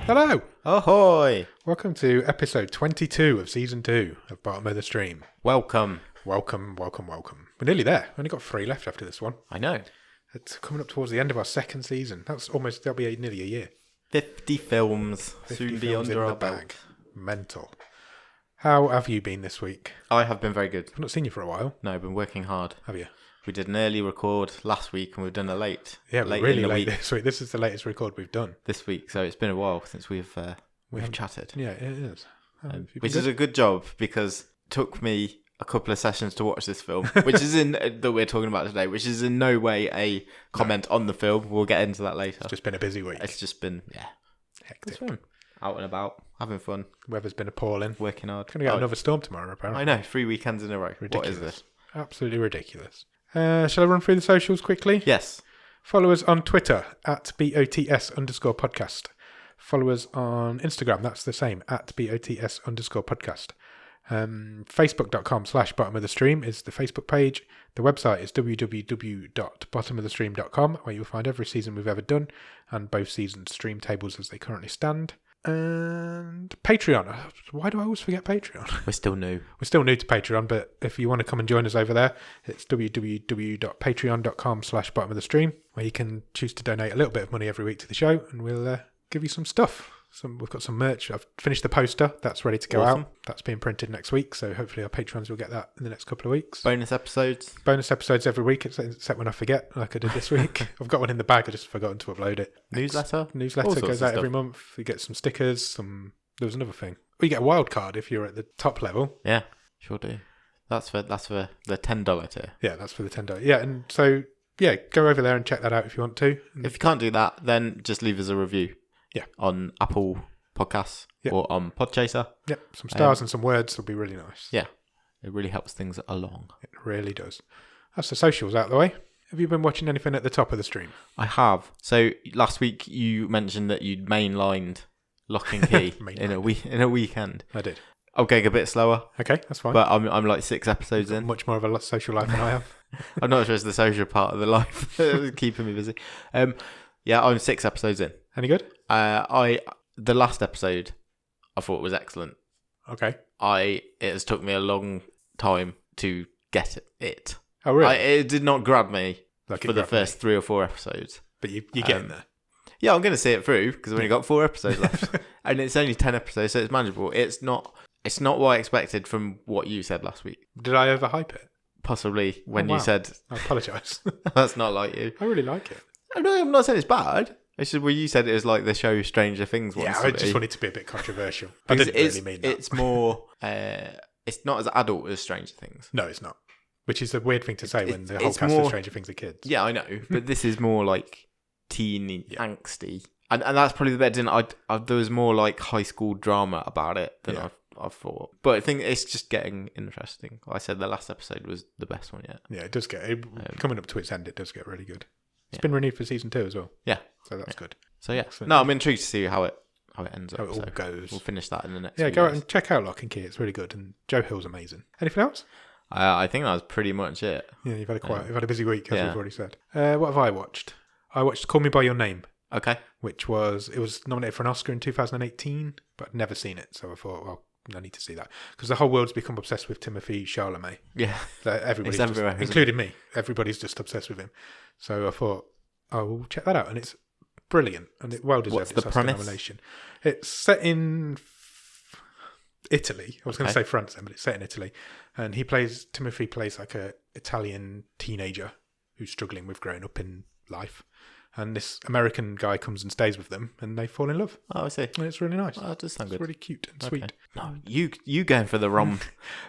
Hello! Ahoy! Welcome to episode 22 of season 2 of Bottom of the Stream. Welcome. Welcome. We're nearly there. We've only got 3 left after this one. I know. It's coming up towards the end of our second season. That'll be nearly a year. 50 films. 50 soon be films under in our the bag. belt. Mental. How have you been this week? I have been very good. I've not seen you for a while. No, I've been working hard. Have you? We did an early record last week and we've done a late. Yeah, we're really in the late week this week. This is the latest record we've done. this week, so it's been a while since we've chatted. Yeah, it is. Which is a good job because it took me a couple of sessions to watch this film, which is that we're talking about today, which is in no way a comment on the film. We'll get into that later. It's just been a busy week. It's just been, Hectic. it's fun. Out and about, having fun, Weather's been appalling. working hard. Going to get another storm tomorrow, apparently. I know, 3 weekends in a row. Ridiculous. What is this? Absolutely ridiculous. Shall I run through the socials quickly? Yes. Follow Follow us on Twitter at BOTS_podcast. Follow us on Instagram, that's the same, at BOTS_podcast. Facebook.com/bottom of the stream is the Facebook page. The website is www.bottomofthestream.com, where you'll find every season we've ever done and both seasons' stream tables as they currently stand. And Patreon. Why do I always forget Patreon? We're still new. We're still new to Patreon, but if you want to come and join us over there, it's www.patreon.com/bottom of the stream, where you can choose to donate a little bit of money every week to the show, and we'll give you some stuff. We've got some merch. I've finished the poster. That's ready to go Awesome. out. That's being printed next week, so hopefully our patrons will get that in the next couple of weeks. Bonus episodes. Bonus episodes every week, except when I forget, like I did this week. I've got one in the bag. I just forgotten to upload it. Newsletter. All Newsletter sorts goes of out every stuff. month. You get some stickers. There was another thing. Well, you get a wild card if you're at the top level. Yeah, sure do. That's for the $10 tier. Yeah, that's for the $10. Yeah, and so yeah, go over there and check that out if you want to. If you can't do that, then just leave us a review. Yeah. On Apple Podcasts or on Podchaser. Yep, some stars and some words will be really nice. Yeah, it really helps things along. It really does. That's the socials out of the way. Have you been watching anything at the top of the stream? I have. So last week you mentioned that you'd mainlined Locke and Key in a weekend. I did. I'm going a bit slower. Okay, that's fine. But I'm like 6 episodes in. Much more of a social life than I have. I'm not sure it's the social part of the life keeping me busy. Yeah, I'm 6 episodes in. Any good? The last episode I thought was excellent. Okay. It has took me a long time to get it. Oh, really? It did not grab me Like for the first 3 or 4 episodes. But you're getting there. Yeah, I'm going to see it through because I've only got 4 episodes left. And it's only 10 episodes, so it's manageable. It's not what I expected from what you said last week. Did I overhype it? Possibly when wow. you said... I apologise. That's not like you. I really like it. No, I'm not saying it's bad. It's just where you said it was like the show Stranger Things once. Yeah, I just wanted to be a bit controversial. I Because didn't really mean that. It's more... it's not as adult as Stranger Things. No, it's not. Which is a weird thing to say when the whole cast of Stranger Things are kids. Yeah, I know. But this is more like teeny, angsty. And that's probably the bit there was more like high school drama about it than I thought. But I think it's just getting interesting. Like I said, the last episode was the best one yet. Yeah, it does coming up to its end, it does get really good. It's been renewed for season 2 as well. Yeah. So that's good. So yeah. Excellent. No, I'm intrigued to see how it ends up. How it all goes. We'll finish that in the next Yeah, few go out days. and check out Locke and Key. It's really good. And Joe Hill's amazing. Anything else? I think that was pretty much it. Yeah, you've had a busy week, as Yeah. we've already said. What have I watched? I watched Call Me By Your Name, Okay. which was nominated for an Oscar in 2018, but I'd never seen it, so I thought, well, I need to see that because the whole world's become obsessed with Timothée Chalamet. Yeah. Everybody's It's everywhere, including me. Everybody's just obsessed with him. So I thought, oh, we'll check that out, and it's brilliant and it well deserved What's its the Oscar premise? nomination. It's set in Italy. I was going to say France then, but it's set in Italy, and Timothy plays like a Italian teenager who's struggling with growing up in life. And this American guy comes and stays with them, and they fall in love. Oh, I see. And it's really nice. Oh, that does sound It's good. really cute and Okay. sweet. No, you going for the rom.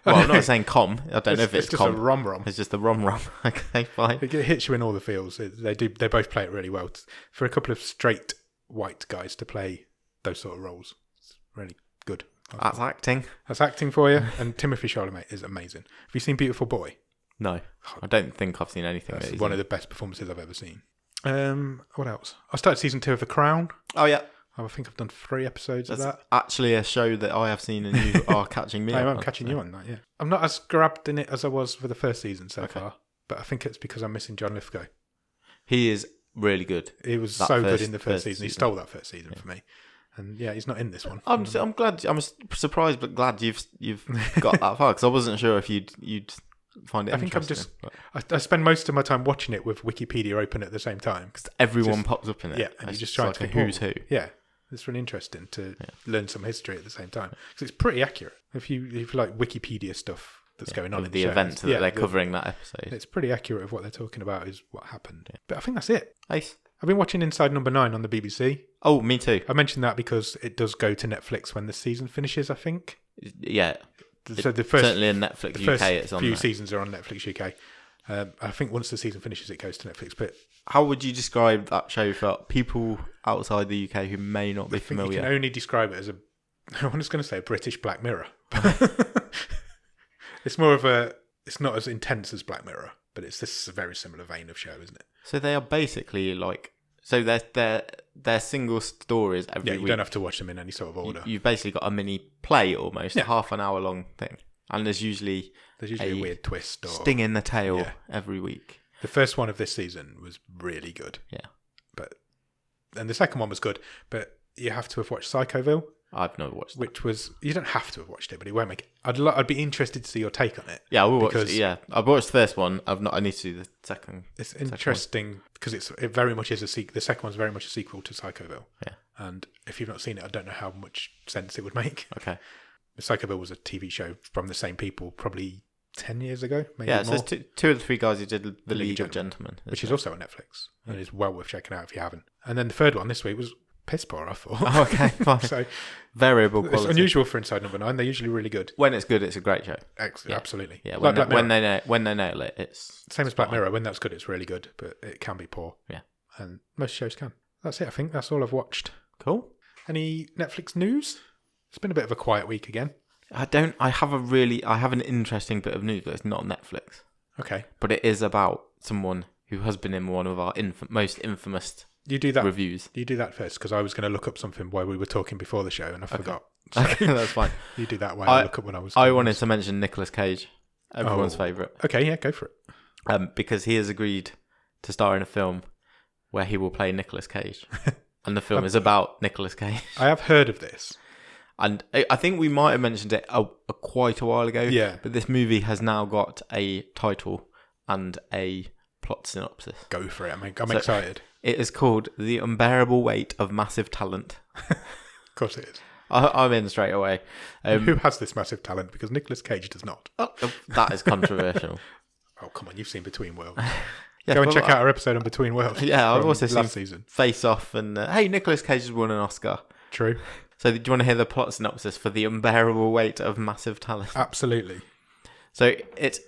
Well, I'm not saying com. I don't know if it's just com. a rom-rom. It's just the rom. Okay, fine. It hits you in all the feels. They both play it really well. For a couple of straight white guys to play those sort of roles, it's really good. That's acting. That's acting for you. And Timothée Chalamet is amazing. Have you seen Beautiful Boy? No, I don't think I've seen anything. That's one of the best performances I've ever seen. What else? I started season 2 of The Crown. Oh yeah, I think I've done 3 episodes that's of that. actually a show that I have seen, and you are catching me. I'm catching you on that. Yeah, I'm not as grabbed in it as I was for the first season so far, but I think it's because I'm missing John Lithgow. He is really good. He was so good in the first season. He stole that first season for me. And yeah, he's not in this one. I'm glad. I'm surprised, but glad you've got that far, because I wasn't sure if you'd find it interesting. I spend most of my time watching it with Wikipedia open at the same time. Because everyone pops up in it. Yeah, and you just try to think who's who. Yeah, it's really interesting to learn some history at the same time. Because it's pretty accurate. If you like Wikipedia stuff that's going on in the event that they're covering that episode. It's pretty accurate of what they're talking about is what happened. Yeah. But I think that's it. Nice. I've been watching Inside Number 9 on the BBC. Oh, me too. I mentioned that because it does go to Netflix when the season finishes, I think. Yeah. So the first, certainly in Netflix UK, it's on. Few seasons are on Netflix UK. I think once the season finishes, it goes to Netflix. But how would you describe that show for people outside the UK who may not be familiar? You can only describe it as I'm just going to say a British Black Mirror. It's more of it's not as intense as Black Mirror, but this is a very similar vein of show, isn't it? So they are basically like, so they're single stories every week. You don't have to watch them in any sort of order. You've basically got a mini play almost, half an hour long thing. And there's usually a weird twist or sting in the tail every week. The first one of this season was really good. Yeah. And the second one was good, but you have to have watched Psychoville. I've never watched that. You don't have to have watched it, but it won't make it. I'd be interested to see your take on it. Yeah, I will watch it. Yeah, I've watched the first one. I need to do the second. It's interesting because it very much is a sequel. The second one's very much a sequel to Psychoville. Yeah. And if you've not seen it, I don't know how much sense it would make. Okay. Psychoville was a TV show from the same people probably 10 years ago, maybe more. So it's two of the three guys who did The League of Gentlemen. Which is also on Netflix and is well worth checking out if you haven't. And then the third one this week was piss poor, I thought. Oh, okay, fine. So variable quality. It's unusual for Inside Number 9. They're usually really good. When it's good, it's a great show. Absolutely. Yeah, when they nail it, it's same as Black Mirror. When that's good, it's really good, but it can be poor. Yeah. And most shows can. That's it, I think. That's all I've watched. Cool. Any Netflix news? It's been a bit of a quiet week again. I have an interesting bit of news, but it's not Netflix. Okay. But it is about someone who has been in one of our most infamous reviews. You do that first, because I was going to look up something while we were talking before the show, and I forgot. So okay, that's fine. You do that while I look up when I was... I wanted to mention Nicolas Cage, everyone's favourite. Okay, yeah, go for it. Because he has agreed to star in a film where he will play Nicolas Cage. And the film is about Nicolas Cage. I have heard of this. And I think we might have mentioned it quite a while ago. Yeah. But this movie has now got a title and a plot synopsis. Go for it. I'm excited. It is called The Unbearable Weight of Massive Talent. Of course it is. I'm in straight away. Who has this massive talent? Because Nicolas Cage does not. That is controversial. Oh, come on. You've seen Between Worlds. Yeah, go and check out our episode on Between Worlds. Yeah, I've also seen season. Face Off and hey, Nicolas Cage has won an Oscar. True. So do you want to hear the plot synopsis for The Unbearable Weight of Massive Talent? Absolutely. So it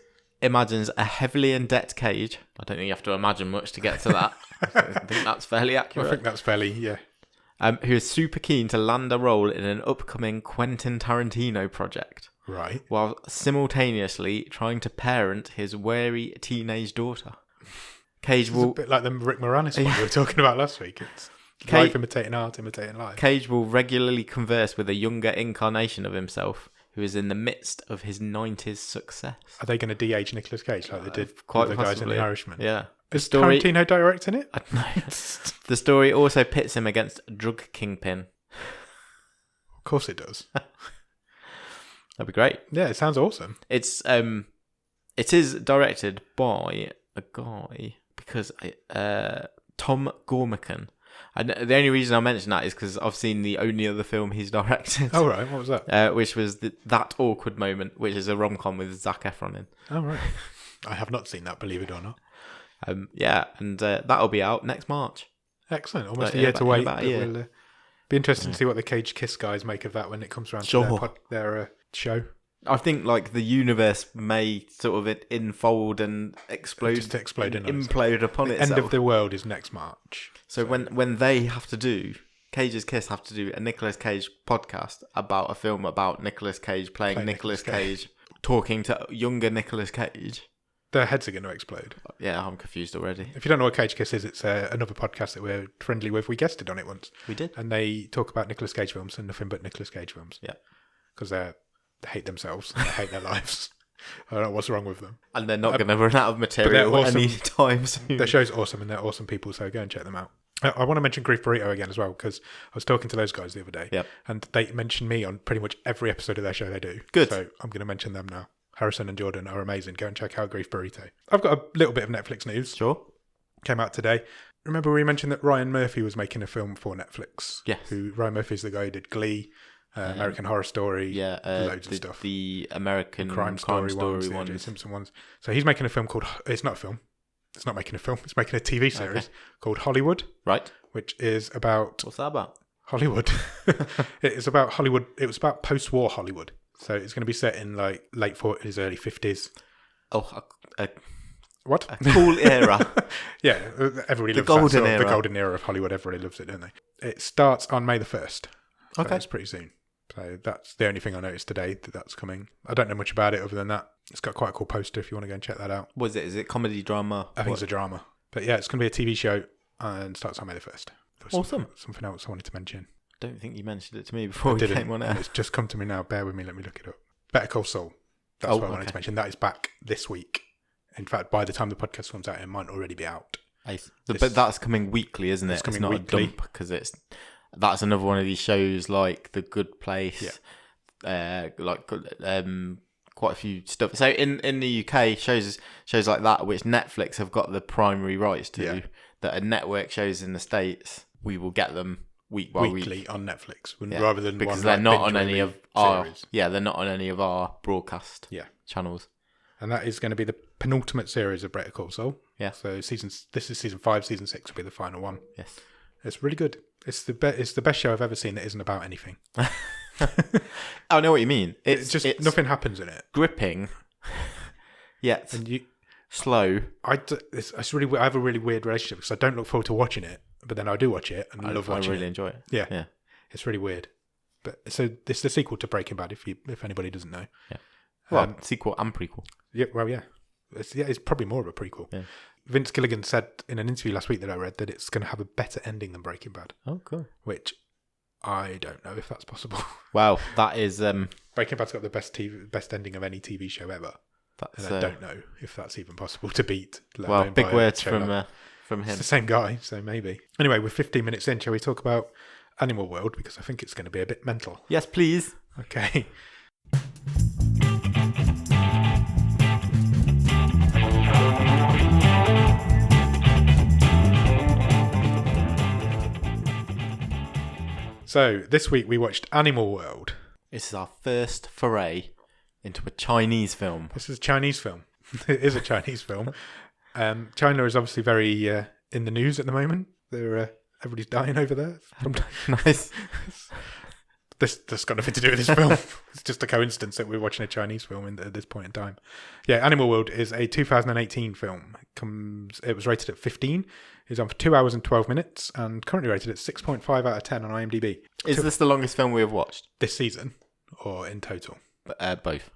imagines a heavily in debt Cage. I don't think you have to imagine much to get to that. I think that's fairly accurate. I think that's fairly, yeah. Who is super keen to land a role in an upcoming Quentin Tarantino project. Right. While simultaneously trying to parent his wary teenage daughter. Cage will... a bit like the Rick Moranis one we were talking about last week. It's life imitating art, imitating life. Cage will regularly converse with a younger incarnation of himself who is in the midst of his 90s success. Are they going to de-age Nicolas Cage like they did quite with the guys in The Irishman? Yeah. Is Tarantino directing it? No. The story also pits him against a drug kingpin. Of course it does. That'd be great. Yeah, it sounds awesome. It is directed by a guy because Tom Gormican. And the only reason I mention that is because I've seen the only other film he's directed. Oh, right. What was that? Which was That Awkward Moment, which is a rom-com with Zac Efron in. Oh, right. I have not seen that, believe it or not. Yeah, and that'll be out next March. Excellent. Almost a year to wait. About a year. We'll be interesting to see what the Cage Kiss guys make of that when it comes around to their show. I think like the universe may sort of enfold and explode, just explode implode upon itself. End of the world is next March. So when they have to do Cage's Kiss have to do a Nicolas Cage podcast about a film about Nicolas Cage playing Nicolas Cage, talking to younger Nicolas Cage. Their heads are going to explode. Yeah, I'm confused already. If you don't know what Cage Kiss is, it's another podcast that we're friendly with. We guested on it once. We did. And they talk about Nicolas Cage films and nothing but Nicolas Cage films. Yeah. Because they hate themselves. They hate their lives. I don't know what's wrong with them. And they're not going to run out of material anytime soon. Their show's awesome and they're awesome people, so go and check them out. I want to mention Grief Burrito again as well, because I was talking to those guys the other day, and they mentioned me on pretty much every episode of their show they do. Good. So I'm going to mention them now. Harrison and Jordan are amazing. Go and check out Grief Burrito. I've got a little bit of Netflix news. Sure. Came out today. Remember we mentioned that Ryan Murphy was making a film for Netflix? Yes. Ryan Murphy's the guy who did Glee, American Horror Story, loads of stuff. The American Crime Story ones, ones. the Simpson ones. So he's making a film called... It's not a film. It's not making a film. It's making a TV series called Hollywood. Right. Which is about... What's that about? Hollywood. It's about Hollywood. It was about post-war Hollywood. So it's going to be set in like late 40s, early 50s. Oh, what? A cool era. Yeah, everybody loves golden that era. The golden era of Hollywood. Everybody loves it, don't they? It starts on May the 1st. So Okay. it's pretty soon. So that's the only thing I noticed today that's coming. I don't know much about it other than that. It's got quite a cool poster if you want to go and check that out. What is it? Is it comedy, drama? I think it's a drama. But yeah, it's going to be a TV show and starts on May the 1st. Awesome. Something else I wanted to mention. Don't think you mentioned it to me before we came on air. It's just come to me now. Bear with me. Let me look it up. Better Call Saul. That's what I wanted to mention. That is back this week. In fact, by the time the podcast comes out, it might already be out. But that's coming wequite, isn't it? It's not weekly. A dump because that's another one of these shows like The Good Place. Yeah. Quite a few stuff. So in the UK, shows like that, which Netflix have got the primary rights to, that a network shows in the States, we will get them weekly week on Netflix, rather than because one, they're like, not on any of our series. they're not on any of our broadcast channels. And that is going to be the penultimate series of Better Call Saul. Yeah. So this is season 5. Season 6 will be the final one. Yes. It's really good. It's the best show I've ever seen that isn't about anything. I know what you mean. It's nothing happens in it. Gripping. Yet and slow. I have a really weird relationship because I don't look forward to watching it, but then I do watch it and I love watching it. I really enjoy it. Yeah. It's really weird. But so this is the sequel to Breaking Bad. If anybody doesn't know. Yeah. Well, sequel and prequel. Yeah. Well, yeah. It's probably more of a prequel. Yeah. Vince Gilligan said in an interview last week that I read that it's going to have a better ending than Breaking Bad. Oh, cool. Which I don't know if that's possible. Wow, that is... Breaking Bad's got the best ending of any TV show ever. And I don't know if that's even possible to beat. Well, big words from him. It's the same guy, so maybe. Anyway, we're 15 minutes in. Shall we talk about Animal World? Because I think it's going to be a bit mental. Yes, please. Okay. So, this week we watched Animal World. This is our first foray into a Chinese film. This is a Chinese film. It is a Chinese film. China is obviously very in the news at the moment. Everybody's dying over there. Nice. That's got nothing to do with this film. It's just a coincidence that we're watching a Chinese film at this point in time. Yeah, Animal World is a 2018 film. It was rated at 15. It's on for 2 hours and 12 minutes and currently rated at 6.5 out of 10 on IMDb. Is this the longest film we have watched? This season or in total? Both.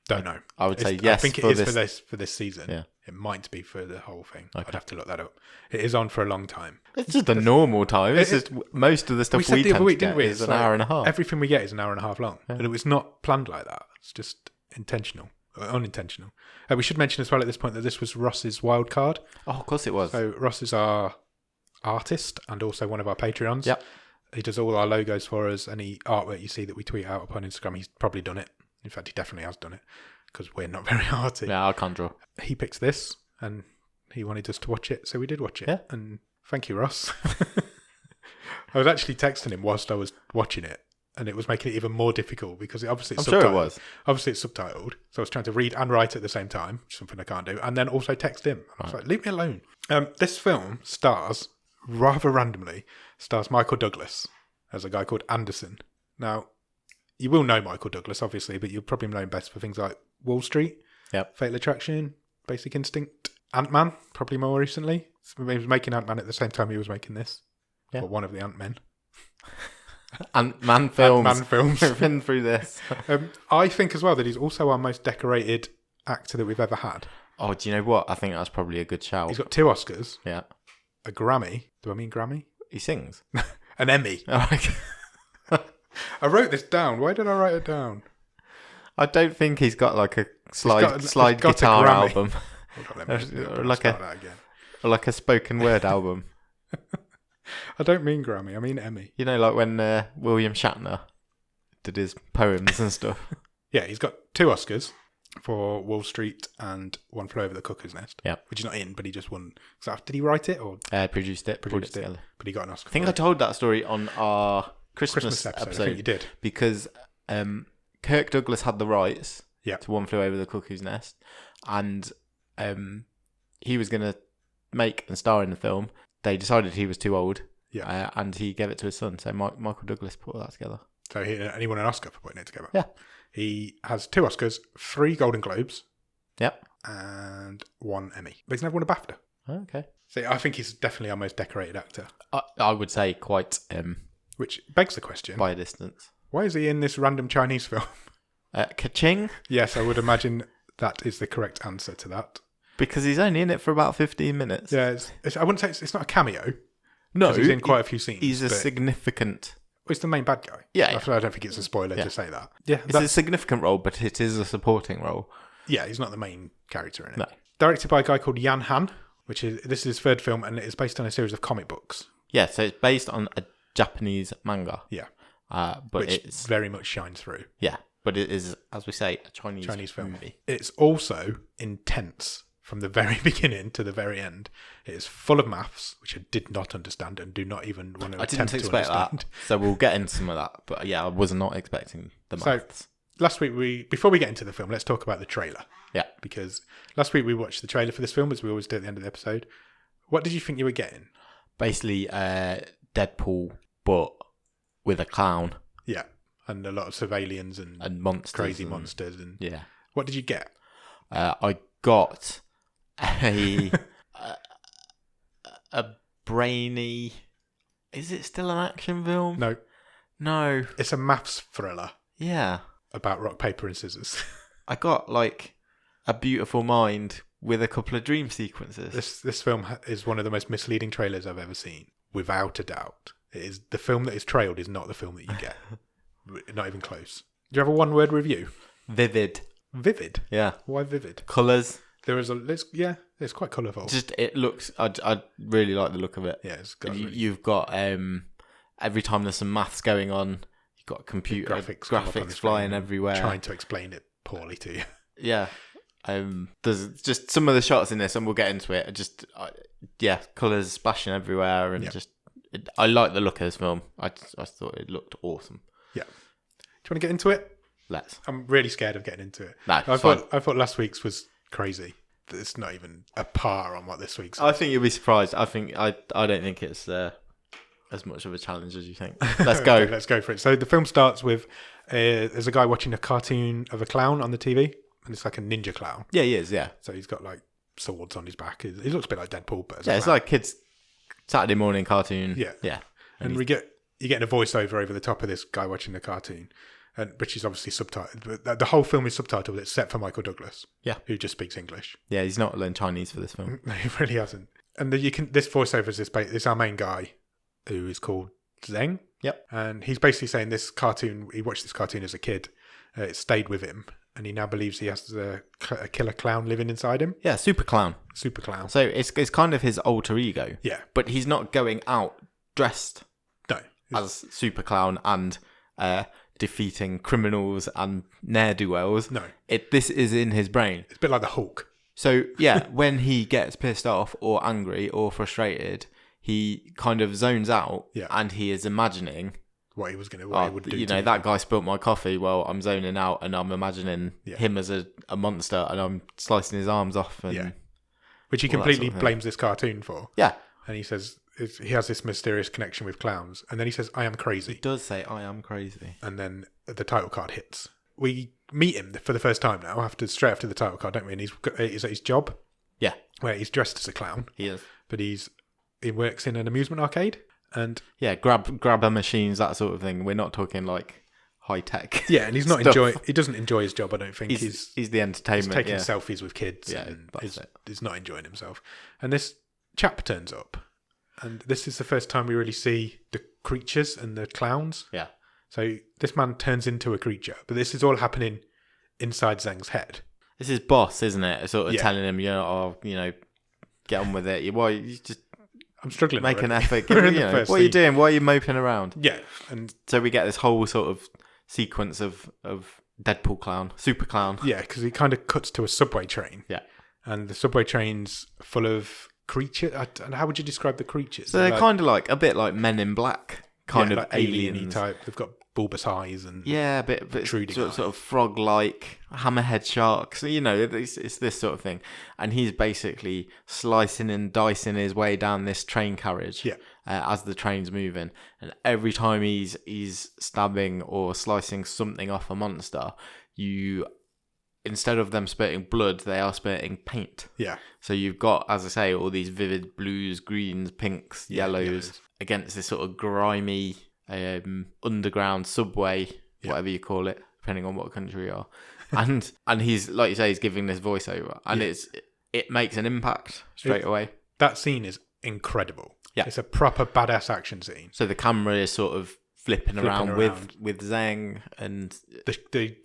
Don't know. I would say yes. I think it is for this season. Yeah. It might be for the whole thing. Okay. I'd have to look that up. It is on for a long time. It's just a normal time. It's just most of the stuff we tend to get is an hour and a half. Everything we get is an hour and a half long. Yeah. And it was not planned like that. It's just intentional. Unintentional. We should mention as well at this point that this was Ross's wild card. Oh, of course it was. So Ross is our artist and also one of our Patreons. Yep. He does all our logos for us. Any artwork you see that we tweet out upon Instagram, he's probably done it. In fact, he definitely has done it because we're not very arty. Yeah, I can't draw. He picked this and he wanted us to watch it, so we did watch it. Yeah. And thank you, Ross. I was actually texting him whilst I was watching it, and it was making it even more difficult because obviously it's subtitled. Sure it was. Obviously it's subtitled, so I was trying to read and write at the same time, which is something I can't do, and then also text him. I was like, leave me alone. This film stars, rather randomly, Michael Douglas as a guy called Anderson. Now, you will know Michael Douglas, obviously, but you'll probably know him best for things like Wall Street, Fatal Attraction, Basic Instinct, Ant-Man, probably more recently. He was making Ant-Man at the same time he was making this. Yeah. Or one of the Ant-Men. Ant-Man films. Ant-Man films. We've been through this. I think as well that he's also our most decorated actor that we've ever had. Oh, do you know what? I think that's probably a good shout. He's got 2 Oscars. Yeah. A Grammy. Do I mean Grammy? He sings. An Emmy. Oh, okay. I wrote this down. Why did I write it down? I don't think he's got like a slide guitar album. Hold on, let me start that again. Or like a spoken word album. I don't mean Grammy, I mean Emmy. You know, like when William Shatner did his poems and stuff. Yeah, he's got 2 Oscars for Wall Street and One Flew Over the Cuckoo's Nest. Yeah. Which is not in, but he just won. So did he write it or Produced it. produced it? But he got an Oscar. I think I told that story on our Christmas episode. I think you did. Because Kirk Douglas had the rights to One Flew Over the Cuckoo's Nest, and he was going to make and star in the film. They decided he was too old, and he gave it to his son. So Michael Douglas put all that together. So he won an Oscar for putting it together. Yeah. He has 2 Oscars, 3 Golden Globes. Yep. And 1 Emmy. But he's never won a BAFTA. Oh, okay. So I think he's definitely our most decorated actor. I would say quite... Which begs the question... by a distance. Why is he in this random Chinese film? Ka-ching? Yes, I would imagine that is the correct answer to that. Because he's only in it for about 15 minutes. Yeah, I wouldn't say it's not a cameo. No. He's in quite a few scenes. He's a significant... Well, he's the main bad guy. Yeah. I don't think it's a spoiler to say that. Yeah, it's a significant role, but it is a supporting role. Yeah, he's not the main character in it. No. Directed by a guy called Yan Han, this is his 3rd film, and it's based on a series of comic books. Yeah, so it's based on a Japanese manga. Yeah. But which it's very much shines through. Yeah, but it is, as we say, a Chinese film. movie. It's also intense from the very beginning to the very end. It is full of maths, which I did not understand and do not even want to attempt to understand. That, so we'll get into some of that. But yeah, I was not expecting the maths. So last week, before we get into the film, let's talk about the trailer. Yeah. Because last week we watched the trailer for this film, as we always do at the end of the episode. What did you think you were getting? Basically, Deadpool, but with a clown. Yeah. And a lot of civilians and monsters. Crazy monsters. And yeah. What did you get? I got a brainy... Is it still an action film? No. No. It's a maths thriller. Yeah. About rock, paper and scissors. I got like a beautiful mind with a couple of dream sequences. This film is one of the most misleading trailers I've ever seen, without a doubt. It is the film that is trailed is not the film that you get. Not even close. Do you have a 1-word review? Vivid. Vivid? Yeah. Why vivid? Colours. It's quite colourful. Just it looks. I really like the look of it. Yeah, it's got. You've got every time there's some maths going on, you've got computer graphics flying everywhere, trying to explain it poorly to you. Yeah. There's just some of the shots in this, and we'll get into it. Colours splashing everywhere, and I like the look of this film. I thought it looked awesome. Yeah. Do you want to get into it? Let's. I'm really scared of getting into it. No, I thought last week's was crazy. It's not even a par on what this week's. I think you'll be surprised. I don't think it's as much of a challenge as you think. Let's go. Okay, let's go for it. So the film starts with there's a guy watching a cartoon of a clown on the TV, and it's like a ninja clown. Yeah, he is. Yeah. So he's got like swords on his back. He looks a bit like Deadpool, but it's like kids' Saturday morning cartoon. Yeah, yeah. And you're getting a voiceover over the top of this guy watching the cartoon. Which is obviously subtitled. But the whole film is subtitled except for Michael Douglas, who just speaks English. Yeah, he's not learned Chinese for this film. No, he really hasn't. And this voiceover is this our main guy, who is called Zeng. Yep. And he's basically saying this cartoon. He watched this cartoon as a kid. It stayed with him, and he now believes he has a killer clown living inside him. Yeah, super clown. Super clown. So it's kind of his alter ego. Yeah. But he's not going out dressed. No. As super clown and defeating criminals and ne'er-do-wells. No. This is in his brain. It's a bit like the Hulk. So, yeah, when he gets pissed off or angry or frustrated, he kind of zones out and he is imagining what he would do. That guy spilt my coffee. Well, I'm zoning out and I'm imagining him as a monster and I'm slicing his arms off. And which he completely blames this cartoon for. Yeah. And he says he has this mysterious connection with clowns. And then he says, I am crazy. He does say, I am crazy. And then the title card hits. We meet him for the first time now, straight after the title card, don't we? And he's at his job. Yeah. Where he's dressed as a clown. He is. But he works in an amusement arcade. And grabber machines, that sort of thing. We're not talking like high tech. Yeah, and he's not he doesn't enjoy his job, I don't think. He's the entertainment. He's taking selfies with kids and he's not enjoying himself. And this chap turns up. And this is the first time we really see the creatures and the clowns. Yeah. So this man turns into a creature, but this is all happening inside Zhang's head. This is boss, isn't it? Sort of telling him, get on with it. I'm struggling. Make an already. effort. What are you doing? Why are you moping around? Yeah, and so we get this whole sort of sequence of Deadpool clown, super clown. Yeah, because he kind of cuts to a subway train. Yeah, and the subway train's full of creatures. How would you describe the creatures? So they're kind of like a bit like Men in Black, kind of like alien type. They've got bulbous eyes and a bit sort of frog-like, hammerhead sharks. So, it's this sort of thing, and he's basically slicing and dicing his way down this train carriage. Yeah. As the train's moving, and every time he's stabbing or slicing something off a monster, instead of them spurting blood, they are spurting paint. Yeah. So you've got, as I say, all these vivid blues, greens, pinks, yellows against this sort of grimy underground subway, whatever you call it, depending on what country you are. And he's, like you say, he's giving this voiceover, and it makes an impact straight away. That scene is incredible. Yeah. It's a proper badass action scene. So the camera is sort of flipping around with Zhang, and the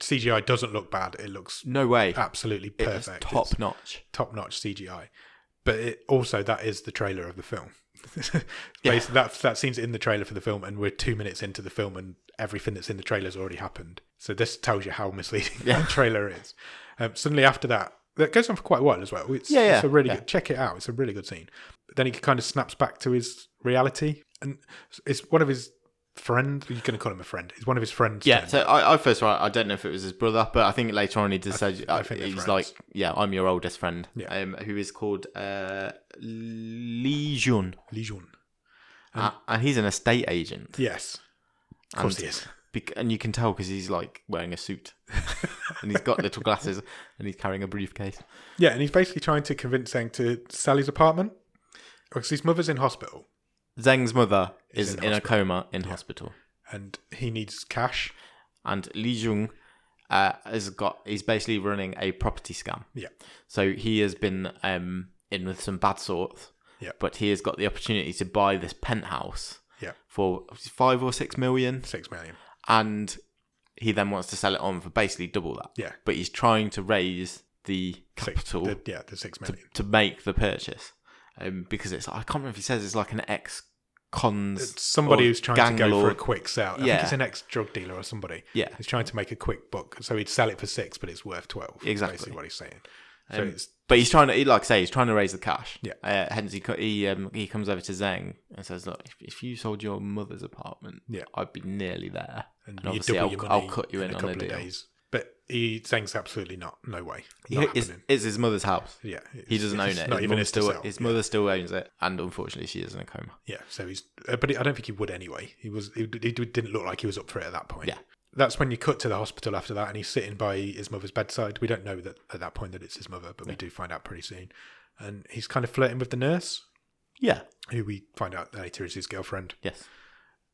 CGI doesn't look bad. It looks no way absolutely perfect. It's top notch CGI. But that is the trailer of the film. Basically, that scene's in the trailer for the film, and we're 2 minutes into the film, and everything that's in the trailer's already happened. So this tells you how misleading that trailer is. Suddenly after that goes on for quite a while as well. It's a really good. Check it out. It's a really good scene. But then he kind of snaps back to his reality, and it's one of his friends. You're going to call him a friend. It's one of his friends. Yeah. So I first, I don't know if it was his brother, but I think later on he just said he's like, I'm your oldest friend. Yeah. Who is called Lee Jun. And he's an estate agent. Yes. Of course he is. And you can tell because he's like wearing a suit and he's got little glasses and he's carrying a briefcase. Yeah, and he's basically trying to convince Zhang to sell his apartment because his mother's in hospital. Zhang's mother is in a coma in hospital. And he needs cash. And Li Jung he's basically running a property scam. Yeah. So he has been in with some bad sorts. Yeah. But he has got the opportunity to buy this penthouse. Yeah. For 5 or 6 million. 6 million. And he then wants to sell it on for basically double that. Yeah. But he's trying to raise the capital. The 6 million. To make the purchase. Because I can't remember if he says it's like an ex-cons. It's somebody who's trying to go for a quick sell. I think it's an ex-drug dealer or somebody. Yeah. He's trying to make a quick buck. So he'd sell it for 6, but it's worth 12. Exactly. Basically what he's saying. So but he's trying to, like I say, he's trying to raise the cash. Yeah. Hence, he comes over to Zhang and says, "Look, if you sold your mother's apartment, I'd be nearly there, and obviously I'll cut you in on a deal." Days. But Zhang's absolutely not. No way. It's his mother's house. Yeah. He doesn't own it. Not even his mother still owns it, and unfortunately, she is in a coma. Yeah. So he's, but I don't think he would anyway. He didn't look like he was up for it at that point. Yeah. That's when you cut to the hospital after that, and he's sitting by his mother's bedside. We don't know that at that point that it's his mother, but we do find out pretty soon. And he's kind of flirting with the nurse. Yeah. Who we find out later is his girlfriend. Yes.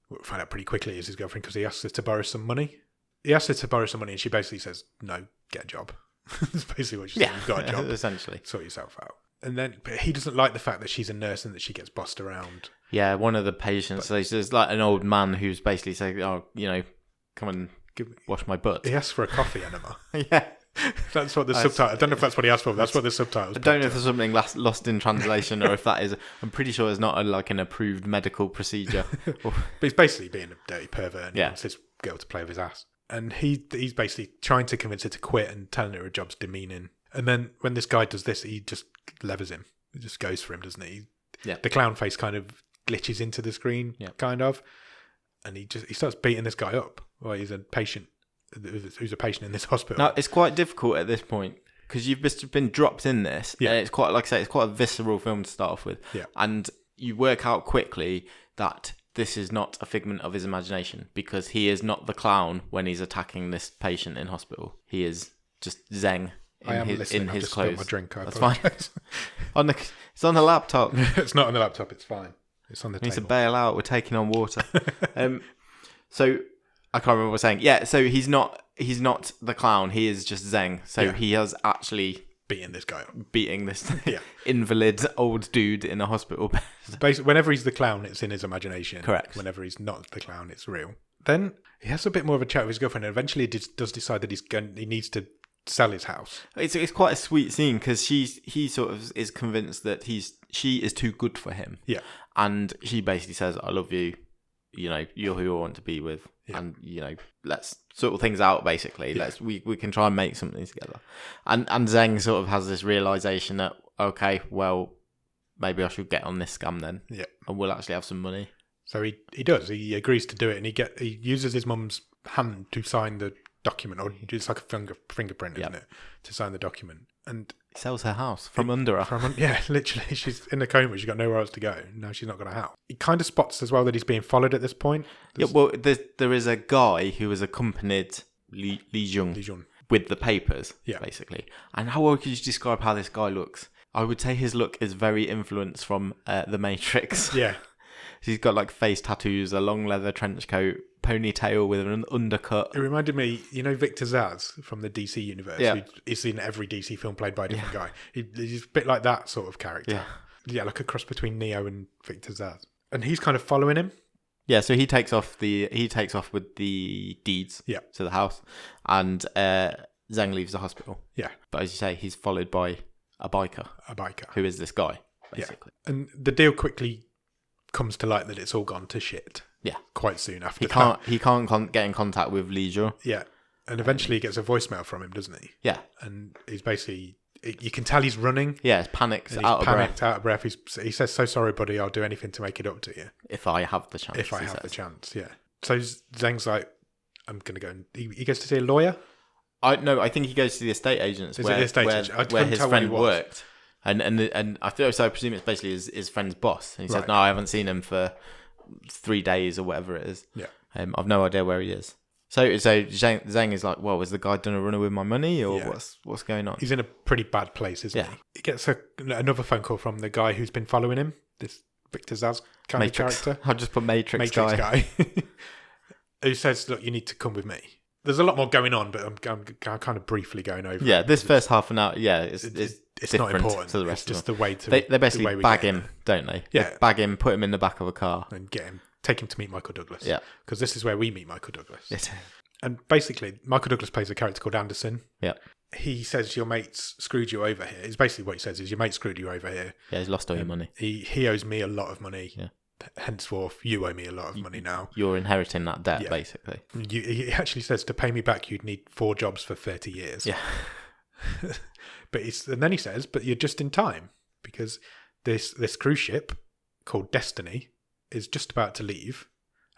We'll find out pretty quickly is his girlfriend because he asks her to borrow some money. He asks her to borrow some money, and she basically says, "No, get a job." That's basically what she says. You've got a job. Essentially. Sort yourself out. And then, but he doesn't like the fact that she's a nurse and that she gets bossed around. Yeah, one of the patients, there's like an old man who's basically saying, come and wash my butt. He asks for a coffee enema. Yeah. That's what the subtitle. I don't know if that's what he asked for. But that's what the subtitles. I don't know if there's something lost in translation or if that is. I'm pretty sure it's not an approved medical procedure. But he's basically being a dirty pervert and he wants his girl to play with his ass. And he's basically trying to convince her to quit and telling her job's demeaning. And then when this guy does this, he just levers him. He just goes for him, doesn't he? Yeah. The clown face kind of glitches into the screen, kind of, and he starts beating this guy up. Well, he's a patient who's a patient in this hospital. Now, it's quite difficult at this point because you've just been dropped in this. Yeah. And it's quite, like I say, it's quite a visceral film to start off with. Yeah. And you work out quickly that this is not a figment of his imagination because he is not the clown when he's attacking this patient in hospital. He is just Zhang in his clothes. My drink. That's fine. It's on the laptop. It's not on the laptop. It's fine. It's on the table. Needs to bail out. We're taking on water. So I can't remember what I was saying. Yeah. So he's not the clown. He is just Zhang. So he has actually beating this guy up. Beating this invalid old dude in a hospital bed. Basically, whenever he's the clown, it's in his imagination. Correct. Whenever he's not the clown, it's real. Then he has a bit more of a chat with his girlfriend, and eventually does decide that he needs to sell his house. It's quite a sweet scene because he sort of is convinced that she is too good for him. Yeah. And she basically says, I love you. You know, you're who I want to be with. Yeah. And, you know, let's sort things out, basically. Yeah. We can try and make something together. And Zhang sort of has this realization that, okay, well, maybe I should get on this scam then. Yeah. And we'll actually have some money. So he does. He agrees to do it, and he uses his mum's hand to sign the document, or it's like a fingerprint, isn't it, to sign the document. And he sells her house from under her. Yeah, literally. She's in a coma. She's got nowhere else to go. Now she's not got a house. He kind of spots as well that he's being followed at this point. Yeah, well, there is a guy who has accompanied Li Jun with the papers, basically. And how well could you describe how this guy looks? I would say his look is very influenced from The Matrix. Yeah. He's got like face tattoos, a long leather trench coat, ponytail with an undercut. It reminded me, you know, Victor Zsasz from the DC universe. Yeah. He's in every DC film played by a different guy. He's a bit like that sort of character. Yeah, like a cross between Neo and Victor Zsasz. And he's kind of following him. Yeah, so he takes off with the deeds to the house, and Zhang leaves the hospital. Yeah. But as you say, he's followed by a biker. Who is this guy, basically. Yeah. And the deal quickly comes to light that it's all gone to shit. Yeah. Quite soon after He can't get in contact with Li Jun. Yeah. And eventually he gets a voicemail from him, doesn't he? Yeah. And he's basically... You can tell he's running. Yeah, he's panicked, out of breath. He says, "So sorry, buddy. I'll do anything to make it up to you if I have the chance." Yeah. So Zhang's like, "I'm gonna go." And he goes to see a lawyer. I think he goes to the estate agents where his friend worked, and I presume it's basically his friend's boss. And he says, "No, I haven't seen him for 3 days or whatever it is. Yeah, I've no idea where he is." So Zhang is like, well, has the guy done a runner with my money, or what's going on? He's in a pretty bad place, isn't he? He gets another phone call from the guy who's been following him, this Victor Zsasz kind of character. I'll just put Matrix guy. Who says, look, you need to come with me. There's a lot more going on, but I'm kind of briefly going over it. Yeah, this first half an hour, it's not important to the rest of them. It's just the way to... They basically bag him, don't they? Yeah. They bag him, put him in the back of a car. And take him to meet Michael Douglas. Yeah. Because this is where we meet Michael Douglas. Yes. And basically, Michael Douglas plays a character called Anderson. Yeah. He says, your mate's screwed you over here. It's basically what he says is, your mate screwed you over here. Yeah, he's lost all your money. He owes me a lot of money. Yeah. Henceforth, you owe me a lot of money now. You're inheriting that debt, basically. He actually says, to pay me back, you'd need 4 jobs for 30 years. Yeah. And then he says, but you're just in time, because this cruise ship called Destiny is just about to leave.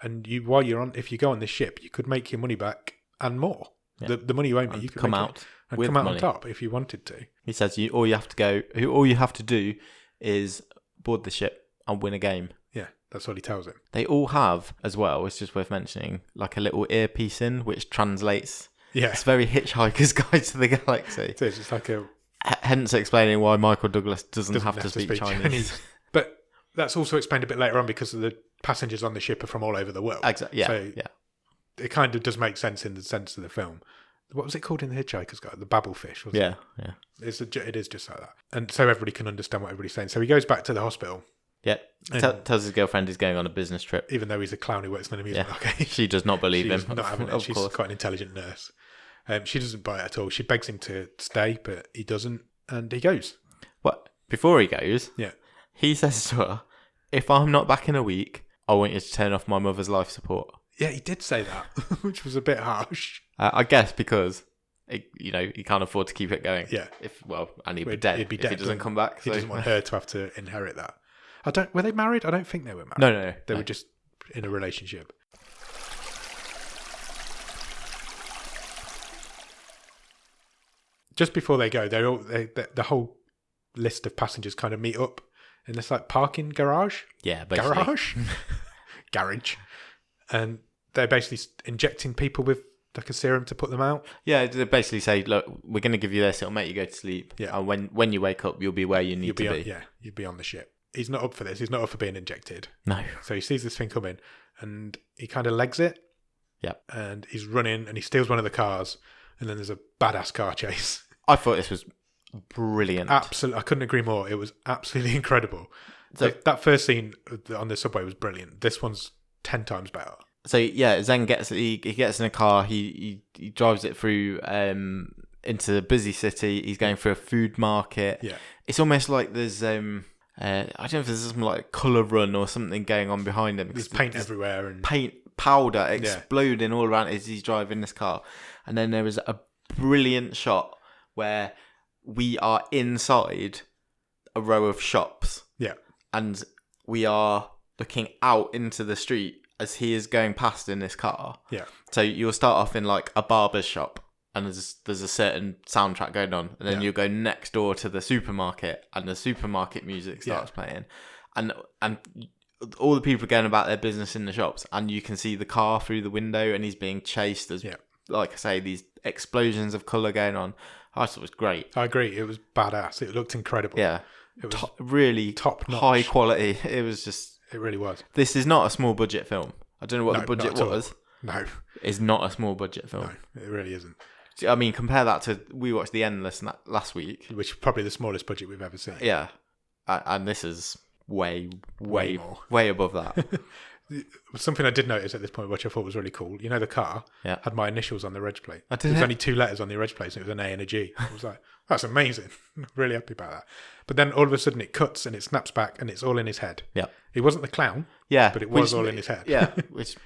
And if you go on this ship, you could make your money back and more. Yeah. The money you owe me, you could come out on top if you wanted to. He says all you have to do is board the ship and win a game. Yeah, that's what he tells him. They all have, as well, it's just worth mentioning, like a little earpiece in which translates. Yeah. It's very Hitchhiker's Guide to the Galaxy. It is. It's like hence explaining why Michael Douglas doesn't have to speak Chinese. But that's also explained a bit later on because of the passengers on the ship are from all over the world. Exactly. Yeah. So it kind of does make sense in the sense of the film. What was it called in the Hitchhiker's Guide? The Babblefish, wasn't it? Yeah. It is just like that. And so everybody can understand what everybody's saying. So he goes back to the hospital. Yeah. Tells his girlfriend he's going on a business trip. Even though he's a clown who works in an amusement arcade. She does not believe him. Not having it. She's quite an intelligent nurse. She doesn't buy it at all. She begs him to stay, but he doesn't. And he goes. What? Before he goes, he says to her, if I'm not back in a week, I want you to turn off my mother's life support. Yeah, he did say that, which was a bit harsh. I guess because, he can't afford to keep it going. Yeah. And he'd be dead if he doesn't come back. He doesn't want her to have to inherit that. Were they married? I don't think they were married. No. They were just in a relationship. Just before they go, the whole list of passengers kind of meet up in this like parking garage. Yeah, basically. Garage. And they're basically injecting people with like a serum to put them out. Yeah, they basically say, look, we're going to give you this. It'll make you go to sleep. Yeah. And when you wake up, you'll be where you need to be. Yeah, you'll be on the ship. He's not up for this. He's not up for being injected. No. So he sees this thing coming and he kind of legs it. Yeah. And he's running and he steals one of the cars and then there's a badass car chase. I thought this was brilliant. Absolutely. I couldn't agree more. It was absolutely incredible. So, that first scene on the subway was brilliant. This one's 10 times better. So yeah, Zhang gets in a car. He drives it through. into the busy city. He's going through a food market. Yeah. It's almost like there's I don't know if there's something like colour run or something going on behind him. There's paint everywhere and powder exploding all around as he's driving this car. And then there is a brilliant shot where we are inside a row of shops. Yeah. And we are looking out into the street as he is going past in this car. Yeah. So you'll start off in like a barber's shop and there's a certain soundtrack going on. And then you'll go next door to the supermarket and the supermarket music starts playing. And all the people are going about their business in the shops, and you can see the car through the window, and he's being chased as, like I say, these explosions of colour going on. I thought it was great. I agree. It was badass. It looked incredible. Yeah. It was really top-notch. high quality. It was just... It really was. This is not a small budget film. I don't know what the budget was. No. It's not a small budget film. No, it really isn't. I mean, compare that to... We watched The Endless last week. Which is probably the smallest budget we've ever seen. Yeah. And this is... way above that. Something I did notice at this point, which I thought was really cool. You know, the car had my initials on the reg plate. There's only 2 letters on the reg plate, so it was an A and a G. I was like, that's amazing. I'm really happy about that. But then all of a sudden it cuts and it snaps back and it's all in his head. Yeah. He wasn't the clown. Yeah. But it was all in his head. Yeah. Which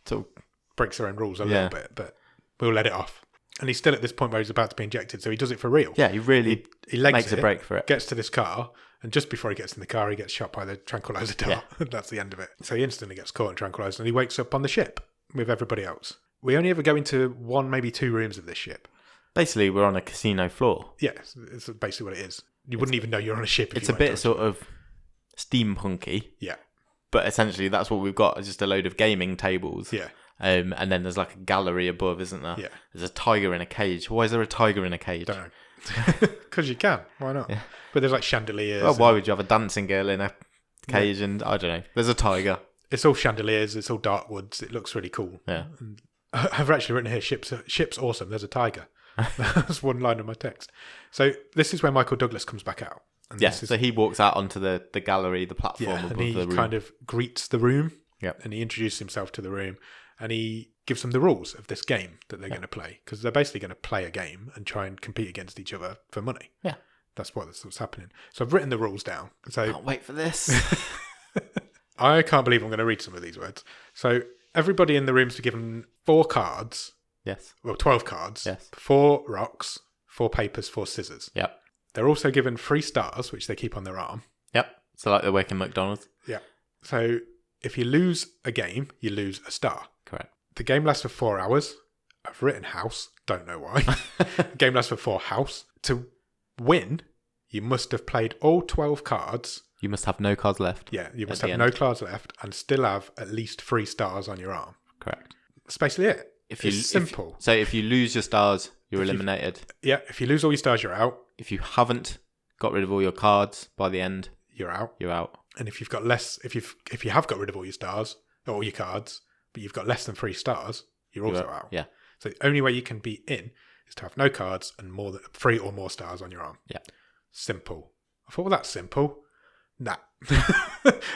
sort of breaks their own rules a little bit, but we'll let it off. And he's still at this point where he's about to be injected, so he does it for real. Yeah, he really makes a break for it. Gets to this car, and just before he gets in the car, he gets shot by the tranquilizer dart. Yeah. That's the end of it. So he instantly gets caught and tranquilized, and he wakes up on the ship with everybody else. We only ever go into 1, maybe 2 rooms of this ship. Basically, we're on a casino floor. Yeah, it's basically what it is. You wouldn't even know you're on a ship. It's a bit sort of steampunky. Yeah. But essentially, that's what we've got, is just a load of gaming tables. Yeah. And then there's like a gallery above, isn't there? Yeah. There's a tiger in a cage. Why is there a tiger in a cage? Don't know. Because you can. Why not? Yeah. But there's like chandeliers. Well, why would you have a dancing girl in a cage? And I don't know. There's a tiger. It's all chandeliers. It's all dark woods. It looks really cool. Yeah. And I've actually written here, ship's awesome. There's a tiger. That's one line of my text. So this is where Michael Douglas comes back out. And so he walks out onto the gallery, the platform above the room. And he kind of greets the room. Yeah. And he introduces himself to the room. And he gives them the rules of this game that they're going to play. Because they're basically going to play a game and try and compete against each other for money. Yeah. That's what's happening. So I've written the rules down. So can't wait for this. I can't believe I'm going to read some of these words. So everybody in the room's been given 4 cards. Yes. Well, 12 cards. Yes. 4 rocks, 4 papers, 4 scissors. Yep. They're also given 3 stars, which they keep on their arm. Yep. So like they work in McDonald's. Yeah. So if you lose a game, you lose a star. Correct. The game lasts for 4 hours. I've written house. Don't know why. The game lasts for 4 house. To win, you must have played all 12 cards. You must have no cards left. Yeah, you must have no cards left and still have at least 3 stars on your arm. Correct. That's basically it. It's simple. So if you lose your stars, you're eliminated. If you lose all your stars, you're out. If you haven't got rid of all your cards by the end, you're out. You're out. And if you've got less, if you have got rid of all your stars, or all your cards, but you've got less than 3 stars, you're also out. Yeah. So the only way you can be in is to have no cards and more than 3 or more stars on your arm. Yeah. Simple. I thought, well, that's simple. Nah.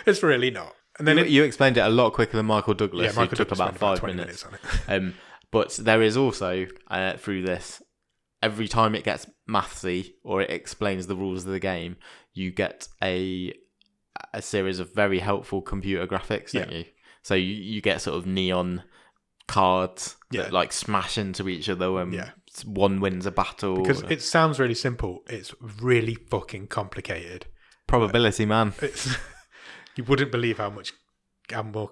It's really not. And then you explained it a lot quicker than Michael Douglas. Michael took Douglas about 5 minutes on it. But there is also through this, every time it gets mathsy or it explains the rules of the game, you get a series of very helpful computer graphics, don't you? So you get sort of neon cards that like smash into each other when one wins a battle. Because it sounds really simple. It's really fucking complicated. Probability, man. You wouldn't believe how much more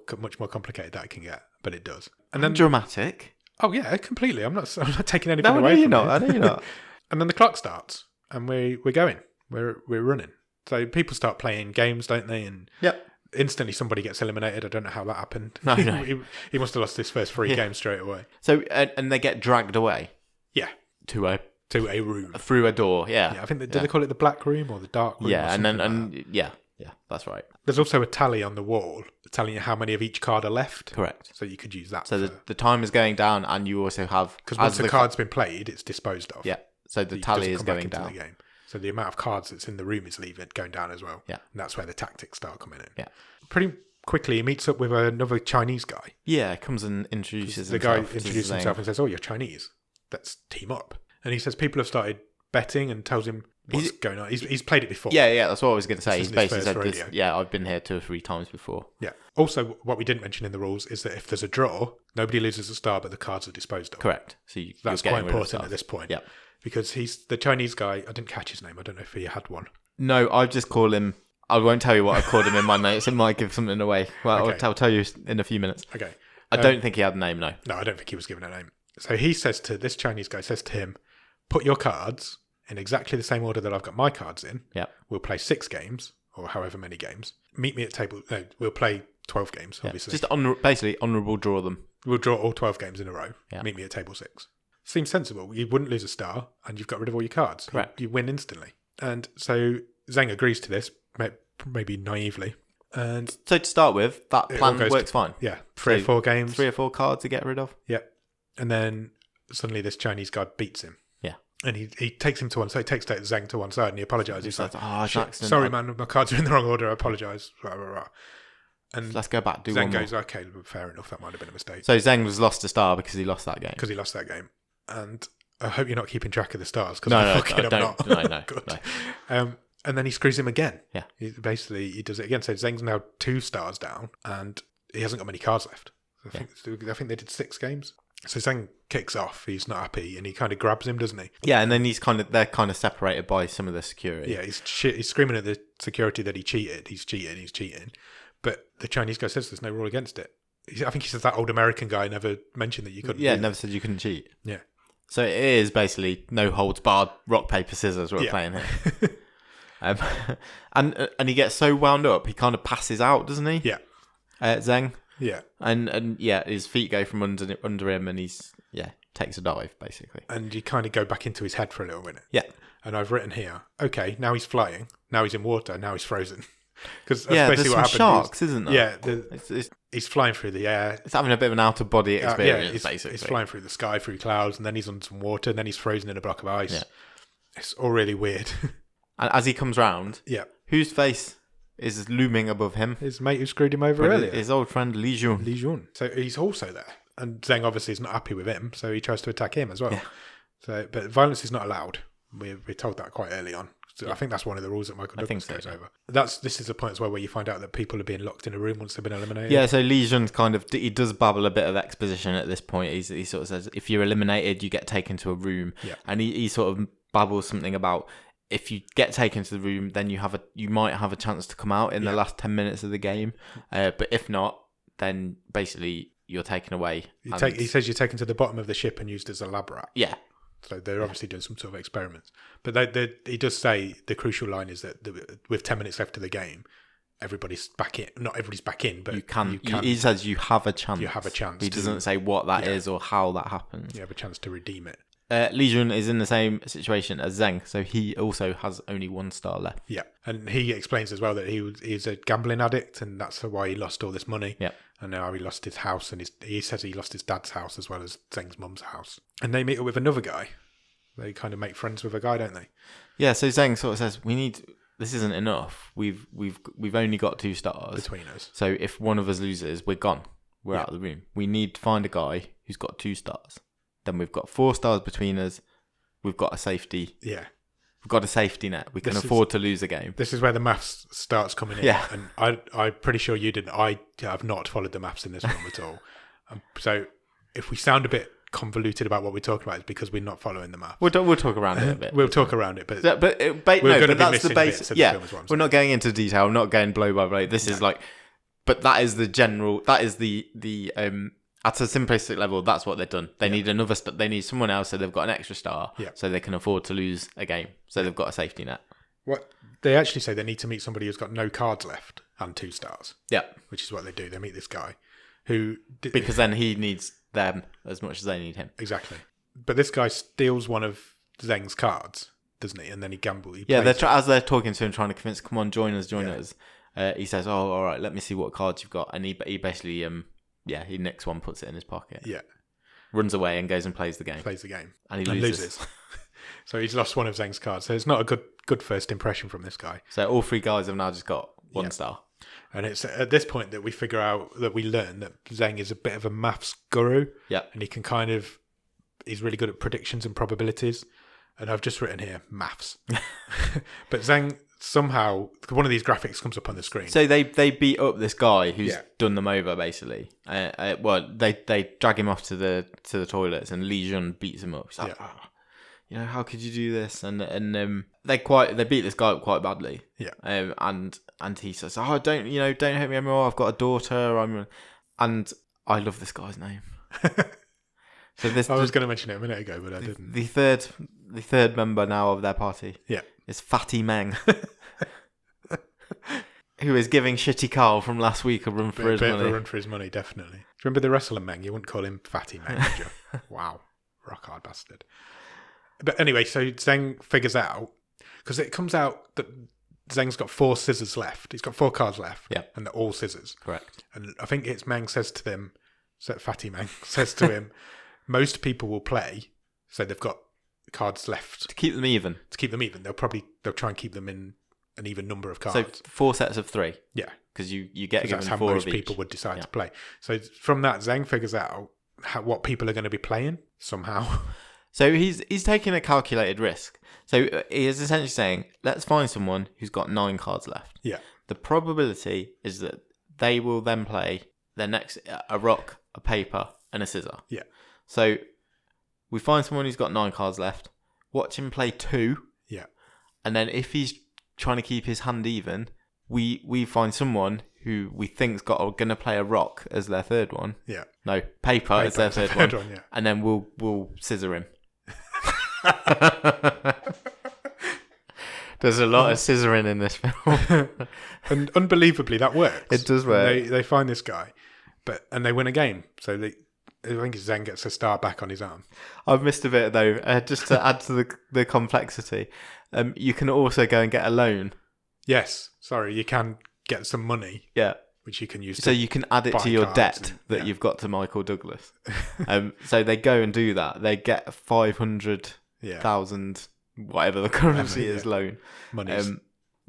complicated that can get, but it does. And then dramatic. Oh yeah, completely. I'm not taking anything away from it. I know you're not. And then the clock starts, and we're going. We're running. So people start playing games, don't they? And instantly somebody gets eliminated. I don't know how that happened. No. He must have lost his first 3 games straight away. So and they get dragged away. Yeah. To a room. Through a door. Yeah. I think do they call it the black room or the dark room? Yeah, yeah, that's right. There's also a tally on the wall telling you how many of each card are left. Correct. So you could use that. So the time is going down, and you also have... Because once the card's been played, it's disposed of. Yeah. So the tally is going down. The game. So the amount of cards that's in the room is going down as well. Yeah. And that's where the tactics start coming in. Yeah. Pretty quickly, he meets up with another Chinese guy. Yeah, comes and introduces himself. The guy introduces himself and says, "Oh, you're Chinese. Let's team up." And he says people have started betting and tells him what's going on. He's played it before. Yeah, that's what I was going to say. He's basically said rodeo. this. Yeah, I've been here 2 or 3 times before. Yeah. Also, what we didn't mention in the rules is that if there's a draw, nobody loses a star, but the cards are disposed of. Correct. So that's quite important at this point. Yeah. Because he's the Chinese guy. I didn't catch his name. I don't know if he had one. No, I just call him. I won't tell you what I called him in my notes. It might give something away. Well, okay. I'll tell you in a few minutes. Okay. I don't think he had a name, no. No, I don't think he was given a name. So this Chinese guy says to him, put your cards in exactly the same order that I've got my cards in. Yeah. We'll play 6 games, or however many games. Meet me at table. No, we'll play 12 games, obviously. Just basically honourable draw them. We'll draw all 12 games in a row. Yeah. Meet me at table 6. Seems sensible. You wouldn't lose a star, and you've got rid of all your cards. Correct. You win instantly. And so Zheng agrees to this, maybe naively. And so to start with, that plan works fine. Yeah, 3 or 4 games. 3 or 4 cards to get rid of. Yeah. And then suddenly this Chinese guy beats him. Yeah. And he takes him to one side. He takes Zheng to one side and he apologises. He's like, accident. Sorry, man, my cards are in the wrong order. I apologise. Rah, rah, rah. And let's go back, do Zheng one more. goes, okay, fair enough. That might have been a mistake. So Zheng was lost a star because he lost that game. And I hope you're not keeping track of the stars because I'm not. No. Good. And then he screws him again. Yeah. He does it again. So Zheng's now 2 stars down and he hasn't got many cards left. I think they did 6 games. So Zheng kicks off. He's not happy and he kind of grabs him, doesn't he? Yeah, and then they're kind of separated by some of the security. Yeah, he's screaming at the security that he cheated. He's cheating. But the Chinese guy says there's no rule against it. I think he says that old American guy never mentioned that you couldn't. Yeah, never said you couldn't cheat. Yeah. So it is basically no holds barred, rock, paper, scissors we're playing here. And he gets so wound up, he kind of passes out, doesn't he? Yeah. Zheng. Yeah. And his feet go from under him and he's, takes a dive, basically. And you kind of go back into his head for a little minute. Yeah. And I've written here, okay, now he's flying, now he's in water, now he's frozen. Because that's basically what happened. Sharks, isn't there? Yeah. He's flying through the air. It's having a bit of an out-of-body experience, basically. He's flying through the sky, through clouds, and then he's on some water, and then he's frozen in a block of ice. Yeah. It's all really weird. And as he comes round, whose face is looming above him? His mate who screwed him over earlier. His old friend Li Jun. So he's also there. And Zheng obviously is not happy with him, so he tries to attack him as well. Yeah. But violence is not allowed. We're told that quite early on. So I think that's one of the rules that Michael Douglas goes over. This is a point as well where you find out that people are being locked in a room once they've been eliminated. Yeah, so Li Jun's he does babble a bit of exposition at this point. He sort of says, if you're eliminated, you get taken to a room. Yeah. And he sort of babbles something about, if you get taken to the room, then you might have a chance to come out in the last 10 minutes of the game. But if not, then basically you're taken away. He says you're taken to the bottom of the ship and used as a lab rat. Yeah. So they're obviously doing some sort of experiments. But he does say the crucial line is that with 10 minutes left of the game, everybody's back in. Not everybody's back in, but you can. He says you have a chance. You have a chance. He doesn't say what that is or how that happens. You have a chance to redeem it. Li Jun is in the same situation as Zheng, so he also has only 1 star left. Yeah, and he explains as well that he's a gambling addict, and that's why he lost all this money. Yeah, and now he lost his house, and he says he lost his dad's house as well as Zheng's mum's house. And they meet up with another guy. They kind of make friends with a guy, don't they? Yeah. So Zheng sort of says, this isn't enough. We've only got 2 stars between us. So if one of us loses, we're gone. We're out of the room. We need to find a guy who's got 2 stars. Then we've got 4 stars between us. We've got a safety. Yeah. We've got a safety net. We can afford to lose a game. This is where the maths starts coming in. Yeah. And I'm pretty sure you didn't. I have not followed the maths in this film at all. So if we sound a bit convoluted about what we're talking about, it's because we're not following the maths. We'll talk around it a bit. We'll talk around it. But that's the basic. Yeah. We're not going into detail. I'm not going blow by blow. This is like, but that is the general, that is the at a simplistic level, that's what they've done. They need another. They need someone else, so they've got an extra star, so they can afford to lose a game. So they've got a safety net. What they actually say, they need to meet somebody who's got no cards left and 2 stars. Yeah, which is what they do. They meet this guy who because then he needs them as much as they need him. Exactly. But this guy steals one of Zheng's cards, doesn't he? And then he gambles. As they're talking to him, trying to convince, come on, join us. He says, "Oh, all right, let me see what cards you've got." And he basically he nicks one, puts it in his pocket. Yeah. Runs away and goes and plays the game. And he loses. So he's lost one of Zheng's cards. So it's not a good first impression from this guy. So all 3 guys have now just got 1 star. And it's at this point that we learn that Zheng is a bit of a maths guru. Yeah. And he can kind of he's really good at predictions and probabilities. And I've just written here maths. But Zhang somehow, one of these graphics comes up on the screen. So they beat up this guy who's done them over, basically. Well, they drag him off to the toilets, and Li Jun beats him up. He's like, how could you do this? And they beat this guy up quite badly. Yeah. And he says, don't hit me anymore. I've got a daughter. And I love this guy's name. So I was going to mention it a minute ago, but I didn't. The third member now of their party is Fatty Meng, who is giving Shitty Carl from last week a run for his money. A run for his money, definitely. Do you remember the wrestler Meng? You wouldn't call him Fatty Meng, would you? Wow. Rock hard bastard. But anyway, so Zheng figures out, because it comes out that Zheng's got 4 scissors left. He's got 4 cards left. Yeah. And they're all scissors. Correct. And I think it's Meng says to them, Fatty Meng says to him, most people will play, so they've got cards left. To keep them even. They'll try and keep them in an even number of cards. So 4 sets of 3. Yeah. Because you get given 4 of each. That's how most people would decide to play. So from that, Zheng figures out what people are going to be playing somehow. So he's taking a calculated risk. So he is essentially saying, let's find someone who's got 9 cards left. Yeah. The probability is that they will then play their next a rock, a paper, and a scissor. Yeah. So we find someone who's got 9 cards left, watch him play 2. Yeah. And then if he's trying to keep his hand even, we find someone who we think's going to play a rock as their third one. Yeah. No, paper as their third one. Yeah. And then we'll scissor him. There's a lot of scissoring in this film. And unbelievably, that works. It does work. They find this guy, and they win a game. So I think Zheng gets a star back on his arm. I've missed a bit though. Just to add to the complexity, you can also go and get a loan. Yes, sorry, you can get some money. Yeah, which you can use. So you can add it to your debt that you've got to Michael Douglas. So they go and do that. They get 500,000, whatever the currency is, loan money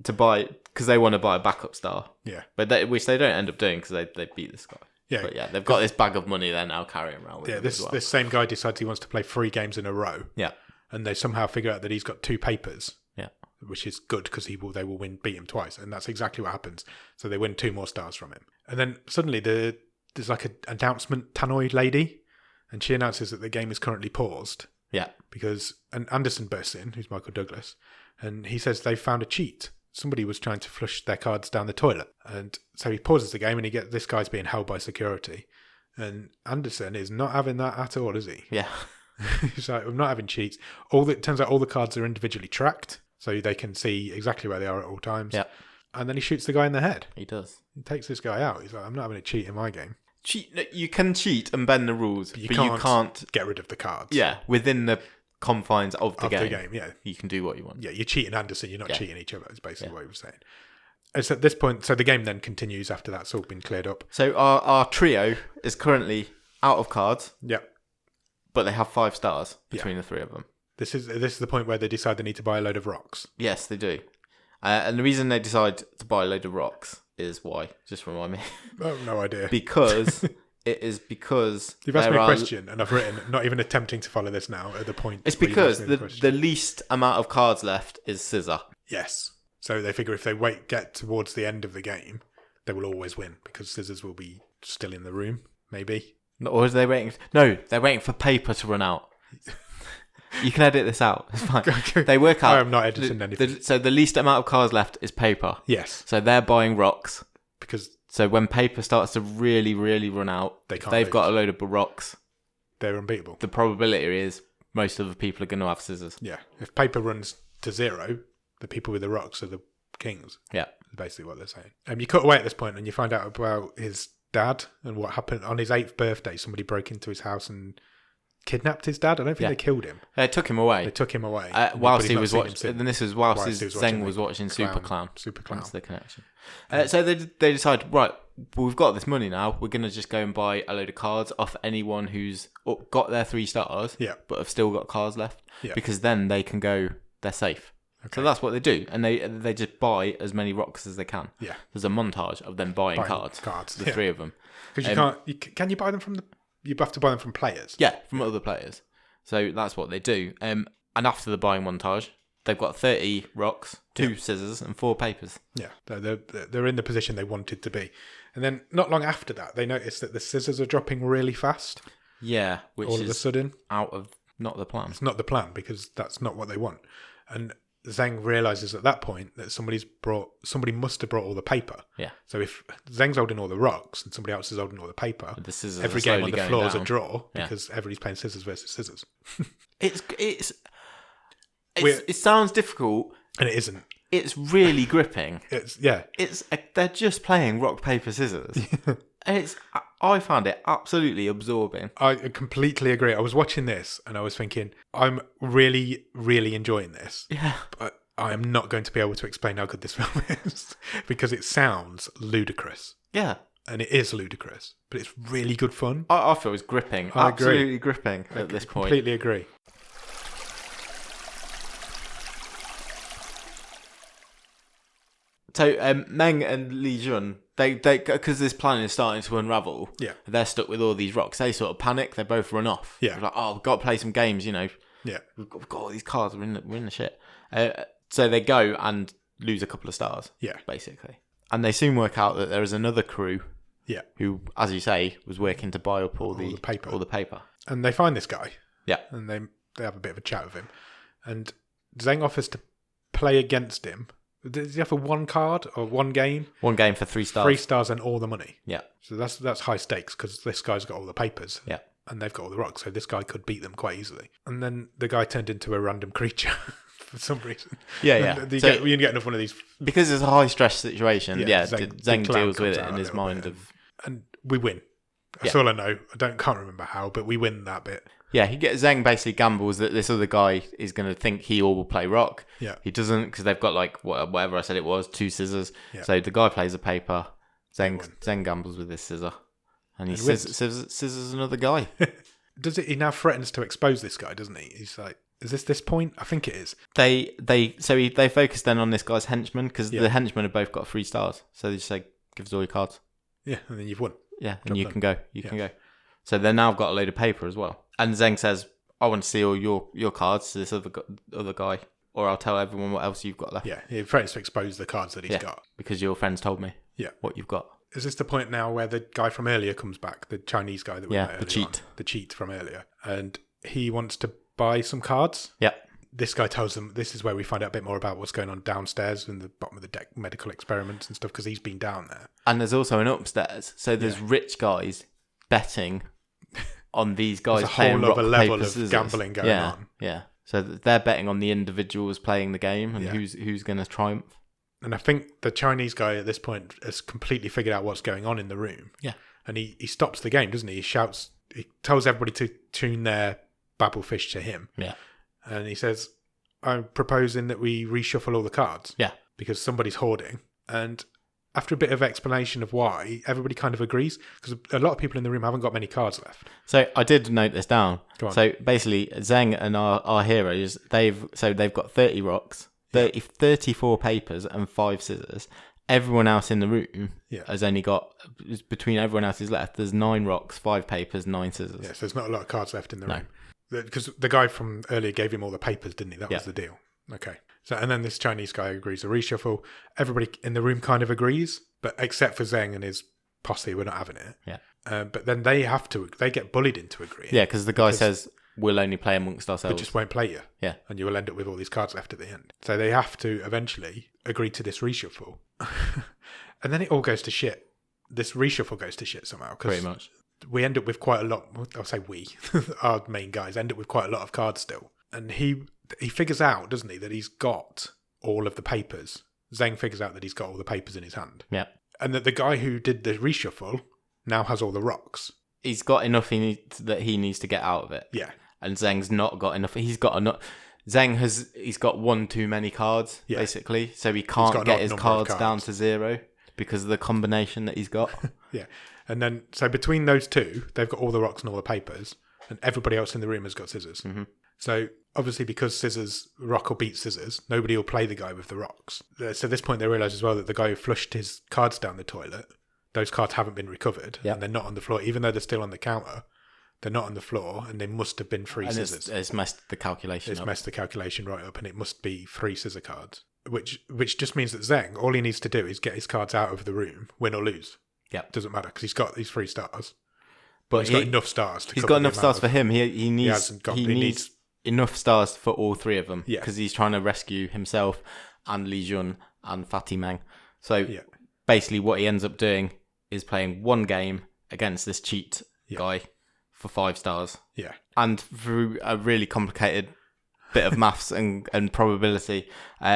to buy, because they want to buy a backup star. Yeah, but which they don't end up doing because they beat this guy. Yeah, but yeah, they've got this bag of money they're now carrying around with them as well. This same guy decides he wants to play 3 games in a row. Yeah, and they somehow figure out that he's got 2 papers. Yeah, which is good because they will beat him twice, and that's exactly what happens. So they win 2 more stars from him, and then suddenly there's like an announcement tannoy lady, and she announces that the game is currently paused. Yeah, because Anderson bursts in, who's Michael Douglas, and he says they found a cheat. Somebody was trying to flush their cards down the toilet. And so he pauses the game, and this guy's being held by security. And Anderson is not having that at all, is he? Yeah. He's like, I'm not having cheats. It turns out all the cards are individually tracked, so they can see exactly where they are at all times. Yeah. And then he shoots the guy in the head. He does. He takes this guy out. He's like, I'm not having a cheat in my game. You can cheat and bend the rules, but you can't get rid of the cards. Yeah, within the confines of the game. Yeah, you can do what you want. Yeah, you're cheating Anderson, you're not cheating each other, is basically what he was saying. And so at this point, the game then continues after that's all been cleared up. So our trio is currently out of cards. Yeah. But they have 5 stars between the 3 of them. This is the point where they decide they need to buy a load of rocks. Yes, they do. And the reason they decide to buy a load of rocks is why? Just remind me. Oh, no idea. Because you've asked me a question, and I've written, not even attempting to follow this now at the point. It's because the least amount of cards left is scissor. Yes. So they figure if they get towards the end of the game, they will always win because scissors will be still in the room, maybe. Or is they waiting? No, they're waiting for paper to run out. You can edit this out. It's fine. They work out. I am not editing anything. So the least amount of cards left is paper. Yes. So they're buying rocks. So when paper starts to really, really run out, they've got a load of rocks. They're unbeatable. The probability is most of the people are going to have scissors. Yeah. If paper runs to 0, the people with the rocks are the kings. Yeah. That's basically what they're saying. You cut away at this point and you find out about his dad and what happened on his 8th birthday. Somebody broke into his house and kidnapped his dad. I don't think they killed him. They took him away. Whilst he was watching. And this was whilst Zheng was watching Super Clown. That's the connection. So they decide, right, we've got this money now. We're going to just go and buy a load of cards off anyone who's got their 3 stars, but have still got cards left. Yeah. Because then they can go, they're safe. Okay. So that's what they do. And they just buy as many rocks as they can. Yeah. There's a montage of them buying cards. The 3 of them. Because you can't... Can you buy them from the... You have to buy them from players. Yeah, from other players. So that's what they do. And after the buying montage, they've got 30 rocks, 2 scissors, and 4 papers. Yeah, they're in the position they wanted to be. And then not long after that, they notice that the scissors are dropping really fast. Yeah, which all is of a sudden out of not the plan. It's not the plan because that's not what they want. And Zeng realizes at that point that somebody must have brought all the paper. Yeah. So if Zeng's holding all the rocks and somebody else is holding all the paper, the scissors every are game on slowly the floor is a down. draw because everybody's playing scissors versus scissors. It sounds difficult, and it isn't. It's really gripping. They're just playing rock paper scissors. I found it absolutely absorbing. I completely agree. I was watching this and I was thinking, I'm really, really enjoying this. Yeah. But I am not going to be able to explain how good this film is because it sounds ludicrous. Yeah. And it is ludicrous, but it's really good fun. I feel it's gripping. I absolutely agree. Gripping at this point. Completely agree. So Meng and Li Jun, they because this plan is starting to unravel. Yeah, they're stuck with all these rocks. They sort of panic. They both run off. Yeah, they're like, oh, we've got to play some games. You know. Yeah, we've got all these cards. We're in the shit. So they go and lose a couple of stars. Yeah, basically, and they soon work out that there is another crew. Yeah, who, as you say, was working to buy up all the paper. And they find this guy. Yeah, and they have a bit of a chat with him, and Zeng offers to play against him. Does he have a 1 card or 1 game? 1 game for 3 stars. 3 stars and all the money. Yeah. So that's high stakes because this guy's got all the papers. Yeah. And they've got all the rocks, so this guy could beat them quite easily. And then the guy turned into a random creature for some reason. Yeah. You get enough one of these. Because it's a high stress situation. Yeah. Zeng deals with it in his mind and we win. That's all I know. Can't remember how, but we win that bit. Yeah, Zeng basically gambles that this other guy is going to think he all will play rock. Yeah. He doesn't because they've got like whatever I said it was, 2 scissors. Yeah. So the guy plays a paper. Zeng gambles with this scissor. And he scissors another guy. He now threatens to expose this guy, doesn't he? He's like, is this point? I think it is. They focus then on this guy's henchman because the henchmen have both got 3 stars. So they just say, give us all your cards. Yeah, and then you've won. Yeah, and you can go. You can go. So they've now got a load of paper as well. And Zeng says, I want to see all your cards to this other guy, or I'll tell everyone what else you've got left. Yeah, he threatens to expose the cards that he's got. Because your friends told me what you've got. Is this the point now where the guy from earlier comes back, the Chinese guy that we met earlier the cheat from earlier, and he wants to buy some cards? Yeah. This guy tells them, this is where we find out a bit more about what's going on downstairs in the bottom of the deck, medical experiments and stuff, because he's been down there. And there's also an upstairs, so there's rich guys betting on these guys playing rock, paper, scissors. There's a whole other level of gambling going on. Yeah. So they're betting on the individuals playing the game and who's going to triumph. And I think the Chinese guy at this point has completely figured out what's going on in the room. Yeah. And he stops the game, doesn't he? He tells everybody to tune their babblefish to him. Yeah. And he says, I'm proposing that we reshuffle all the cards. Yeah. Because somebody's hoarding. And after a bit of explanation of why, everybody kind of agrees. Because a lot of people in the room haven't got many cards left. So I did note this down. Go on. So basically, Zeng and our heroes, they've got 30 rocks, 34 papers and 5 scissors. Everyone else in the room has only got, between everyone else's left, there's 9 rocks, 5 papers, 9 scissors. Yes, there's not a lot of cards left in the room. Because the guy from earlier gave him all the papers, didn't he? That was the deal. Okay. So, and then this Chinese guy agrees to reshuffle. Everybody in the room kind of agrees, but except for Zeng and his posse, we're not having it. Yeah. But then they get bullied into agreeing. Yeah, because the guy says, we'll only play amongst ourselves. We just won't play you. Yeah. And you will end up with all these cards left at the end. So they have to eventually agree to this reshuffle. And then it all goes to shit. This reshuffle goes to shit somehow. Pretty much. We end up with quite a lot. I'll say we, our main guys, end up with quite a lot of cards still. And he figures out, doesn't he, that he's got all of the papers. Zeng figures out that he's got all the papers in his hand. Yeah. And that the guy who did the reshuffle now has all the rocks. He's got enough that he needs to get out of it. Yeah. And Zeng's not got enough. He's got enough. He's got one too many cards, basically. So he can't get his cards down to 0 because of the combination that he's got. Yeah. And then, so between those two, they've got all the rocks and all the papers, and everybody else in the room has got scissors. Mm-hmm. So, obviously, because rock will beat scissors, nobody will play the guy with the rocks. So, at this point, they realise as well that the guy who flushed his cards down the toilet, those cards haven't been recovered, and they're not on the floor. Even though they're still on the counter, They're not on the floor, and they must have been 3 scissors. It's messed the calculation up. It's messed the calculation right up, and it must be 3 scissor cards. Which just means that Zeng, all he needs to do is get his cards out of the room, win or lose. Yeah. Doesn't matter, because he's got these 3 stars. But he's got enough stars to He's got enough stars for him. He needs enough stars for all 3 of them. Because he's trying to rescue himself and Li Jun and Fatih Meng. So basically what he ends up doing is playing one game against this cheat guy for 5 stars. Yeah. And through a really complicated bit of maths and probability,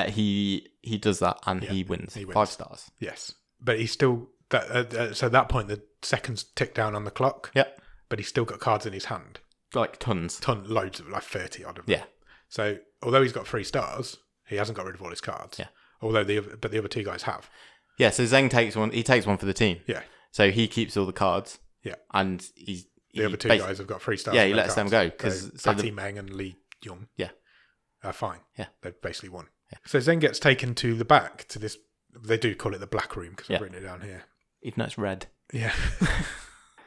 he does that and he wins 5 stars. Yes. But he's still... so at that point, the seconds tick down on the clock. Yeah. But he's still got cards in his hand. Like tons. Loads of, like 30 odd of them. Yeah. So although he's got 3 stars, he hasn't got rid of all his cards. Yeah. Although the other 2 guys have. Yeah, so Zeng takes one. He takes one for the team. Yeah. So he keeps all the cards. Yeah. And the other 2 guys have got 3 stars. Yeah, he lets them go. Because Fatih Meng and Li Jun. Yeah. Are fine. Yeah. They've basically won. Yeah. So Zeng gets taken to the back, to this... They do call it the black room, because I've written it down here. Even though it's red. Yeah.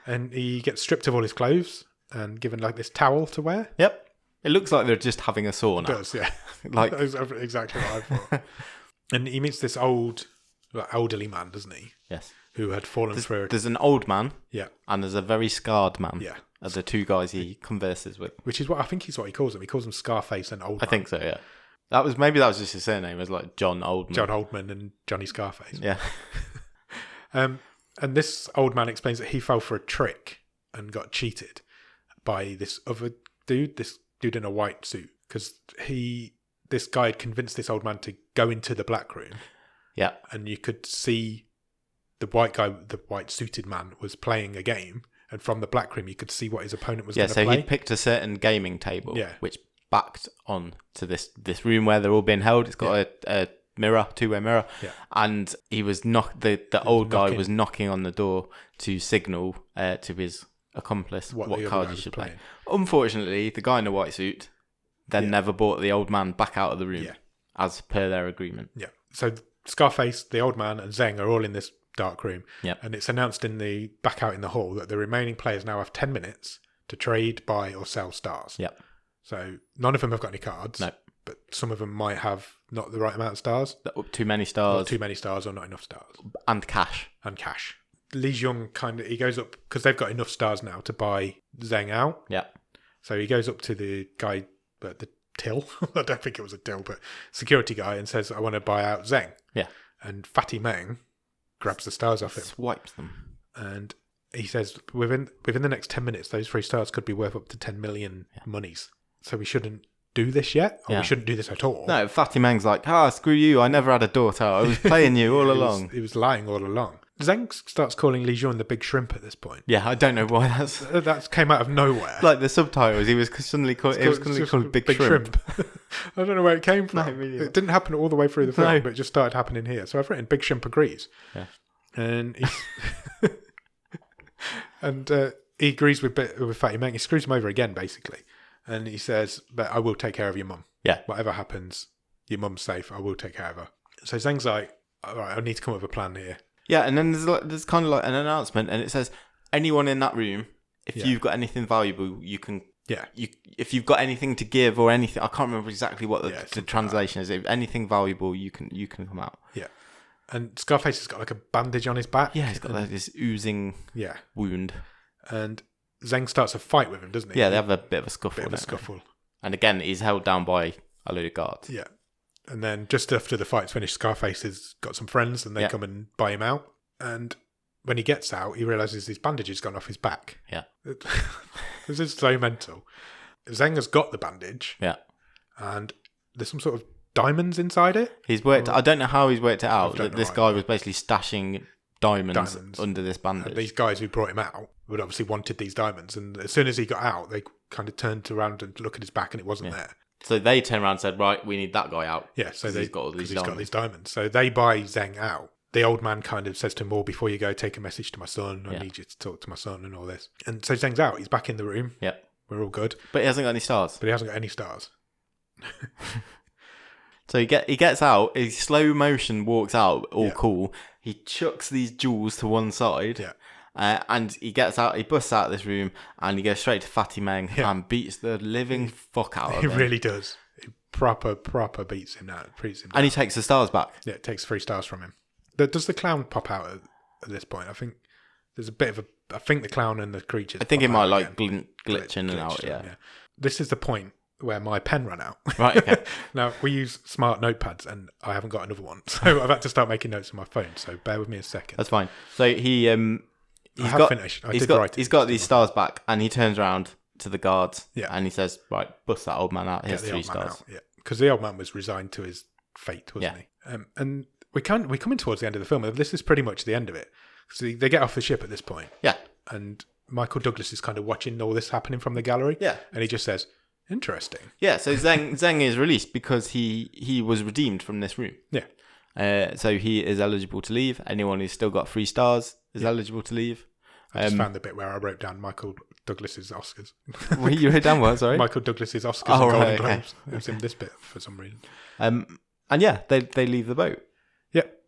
And he gets stripped of all his clothes and given like this towel to wear. Yep. It looks like they're just having a sauna. It does, yeah. Like That's exactly what I thought. And he meets this elderly man, doesn't he? Yes. Who had fallen through. There's an old man. Yeah. And there's a very scarred man. Yeah. Are the 2 guys he converses with. Which is what I think he's what he calls them. He calls them Scarface and Old Man. I think so, yeah. That was just his surname. It was like John Oldman. John Oldman and Johnny Scarface. Yeah. And this old man explains that he fell for a trick and got cheated by this other dude, this dude in a white suit, because this guy had convinced this old man to go into the black room. Yeah. And you could see the white suited man was playing a game, and from the black room you could see what his opponent was going to play. Yeah, so he picked a certain gaming table, which backed on to this room where they're all being held. It's got a mirror, 2-way mirror, and he was the old guy was knocking on the door to signal to his accomplice what card he should play. Unfortunately, the guy in the white suit then never brought the old man back out of the room as per their agreement. Yeah. So Scarface, the old man, and Zeng are all in this dark room. Yeah. And it's announced back out in the hall that the remaining players now have 10 minutes to trade, buy, or sell stars. Yeah. So none of them have got any cards. No. But some of them might have not the right amount of stars. Too many stars. Or too many stars or not enough stars. And cash. Li Jun he goes up, because they've got enough stars now to buy Zeng out. Yeah. So he goes up to the guy at the till. I don't think it was a till, but security guy, and says, I want to buy out Zeng. Yeah. And Fatih Meng grabs the stars off him. Swipes them. And he says, within the next 10 minutes, those 3 stars could be worth up to 10 million monies. So we shouldn't do this yet, or we shouldn't do this at all. No, Fatih Meng's like, screw you, I never had a daughter. I was playing you all along. He was lying all along. Zeng starts calling Li Jun the big shrimp at this point. Yeah, I don't know why that came out of nowhere. Like the subtitles, he was suddenly called Big Shrimp. I don't know where it came from. No, really it didn't happen all the way through the film, but it just started happening here. So I've written Big Shrimp agrees. Yeah. And he agrees with Fatih Meng. He screws him over again, basically. And he says, but I will take care of your mum. Yeah. Whatever happens, your mum's safe. I will take care of her. So Zeng's like, all right, I need to come up with a plan here. Yeah, and then there's kind of like an announcement, and it says, anyone in that room, if you've got anything valuable, you can... Yeah. If you've got anything to give or anything, I can't remember exactly what the translation is. If anything valuable, you can come out. Yeah. And Scarface has got like a bandage on his back. Yeah, he's got like this oozing wound. And Zeng starts a fight with him, doesn't he? Yeah, they have a bit of a scuffle. And again, he's held down by a load of guards. Yeah. And then just after the fight's finished, Scarface has got some friends and they come and buy him out. And when he gets out, he realises his bandage has gone off his back. Yeah. This is so mental. Zeng has got the bandage. Yeah. And there's some sort of diamonds inside it. I don't know how he's worked it out. That this guy was basically stashing diamonds under this bandage. And these guys who brought him out would obviously wanted these diamonds. And as soon as he got out, they kind of turned around and looked at his back and it wasn't there. So they turned around and said, right, we need that guy out. Yeah, so he's got these diamonds. So they buy Zeng out. The old man kind of says to him, well, before you go, take a message to my son. I need you to talk to my son and all this. And so Zeng's out. He's back in the room. Yeah. We're all good. But he hasn't got any stars. So he gets out. He slow motion walks out, all cool. He chucks these jewels to one side. Yeah. And he gets out, he busts out of this room, and he goes straight to Fatty Meng and beats the living fuck out of him. He really does. He proper beats him down. And he takes the stars back. Yeah, it takes 3 stars from him. Does the clown pop out at this point? I think there's a bit of I think the clown and the creatures. I think it might glitch in and out. Yeah. This is the point where my pen ran out. Right. Okay. Now we use smart notepads, and I haven't got another one, so I've had to start making notes on my phone. So bear with me a second. That's fine. So he's got these stars back, and he turns around to the guards. Yeah. And he says, "Right, bust that old man out. Here's 3 stars." Yeah. Because the old man was resigned to his fate, wasn't he? And we come in towards the end of the film. And this is pretty much the end of it. So they get off the ship at this point. Yeah. And Michael Douglas is kind of watching all this happening from the gallery. Yeah. And he just says, "Interesting." Yeah. So Zeng is released because he was redeemed from this room. Yeah. So he is eligible to leave. Anyone who's still got 3 stars is eligible to leave. I just found the bit where I wrote down Michael Douglas's Oscars. Well, you wrote down what? Sorry. Michael Douglas's Oscars and Golden Globes. It was in this bit for some reason. And yeah, they leave the boat. Yep.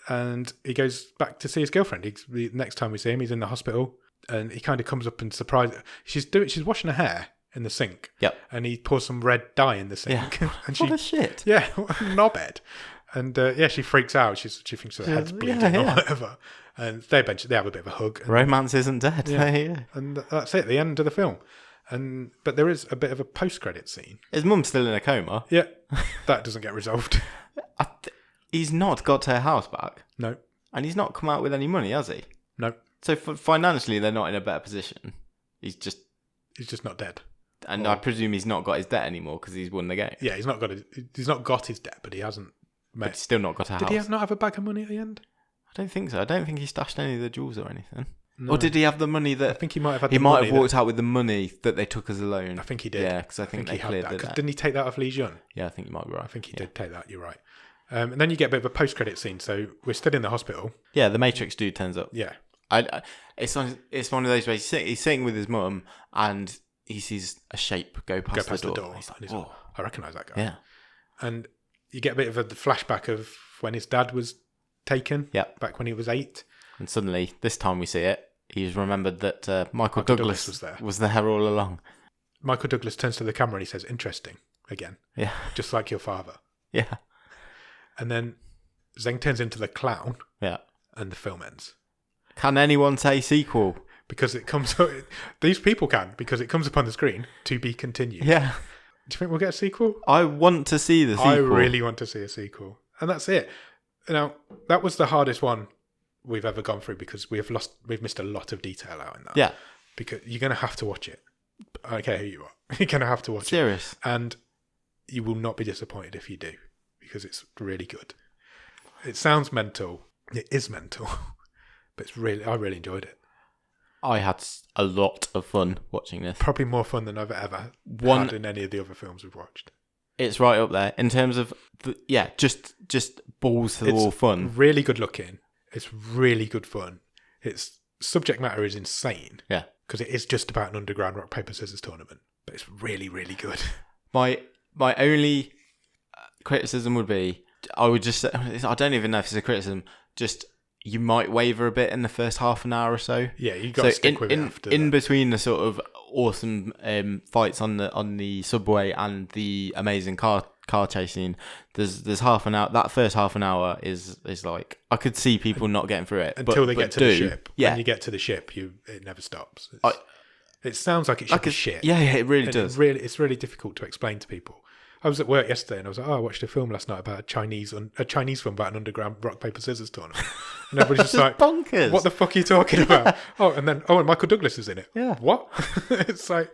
And he goes back to see his girlfriend. The next time we see him, he's in the hospital, and he kind of comes up and surprises her. She's washing her hair in the sink. Yep. And he pours some red dye in the sink. Yeah. And what a shit. Yeah, what a knobhead. And she freaks out. She thinks her head's bleeding or whatever. And they have a bit of a hug. Romance isn't dead. Yeah. And that's it, the end of the film. But there is a bit of a post-credit scene. His mum's still in a coma. Yeah, that doesn't get resolved. He's not got her house back. No. And he's not come out with any money, has he? No. So financially, they're not in a better position. He's just not dead. And I presume he's not got his debt anymore because he's won the game. Yeah, he's not got his debt, but he hasn't. But he's still not got a house. Did he not have a bag of money at the end? I don't think so. I don't think he stashed any of the jewels or anything. No. Or did he have the money that... I think he might have had He might have walked out with the money that they took as a loan. I think he did. Yeah, because I think they cleared that. Didn't he take that off Lee Jun? Yeah, I think you might be right. I think he did take that, you're right. And then you get a bit of a post-credit scene. So we're still in the hospital. Yeah, the Matrix dude turns up. Yeah. It's one of those ways. He's sitting with his mum and he sees a shape go past the door. He's like, oh, I recognise that guy. Yeah. And you get a bit of a flashback of when his dad was taken. Yeah. Back when he was 8. And suddenly, this time we see it, he's remembered that Michael Douglas was there all along. Michael Douglas turns to the camera and he says, "Interesting," again. Yeah. Just like your father. Yeah. And then Zeng turns into the clown. Yeah. And the film ends. Can anyone say sequel? Because it comes up, these people can, because it comes up on the screen, "To be continued." Yeah. Do you think we'll get a sequel? I want to see the sequel. I really want to see a sequel. And that's it. Now, that was the hardest one we've ever gone through because we've missed a lot of detail out in that. Yeah. Because you're going to have to watch it. I don't care who you are. You're going to have to watch Serious. it. And you will not be disappointed if you do, because it's really good. It sounds mental. It is mental. But I really enjoyed it. I had a lot of fun watching this. Probably more fun than I've ever had in any of the other films we've watched. It's right up there in terms of, just balls to the wall fun. Really good looking. It's really good fun. Its subject matter is insane. Yeah. Because it is just about an underground rock, paper, scissors tournament. But it's really, really good. My only criticism would be, I would just say, I don't even know if it's a criticism, just you might waver a bit in the first half an hour or so. Yeah, you got to stick with it after in between the sort of awesome fights on the subway and the amazing car chase scene, there's half an hour. That first half an hour is like, I could see people not getting through it until they get to the ship. Yeah, when you get to the ship, it never stops. It sounds like it should be shit. Yeah, it really does. It's really difficult to explain to people. I was at work yesterday and I was like, I watched a film last night about a Chinese film about an underground rock, paper, scissors tournament. And everybody's just like, bonkers. What the fuck are you talking about? And Michael Douglas is in it. Yeah. What? It's like,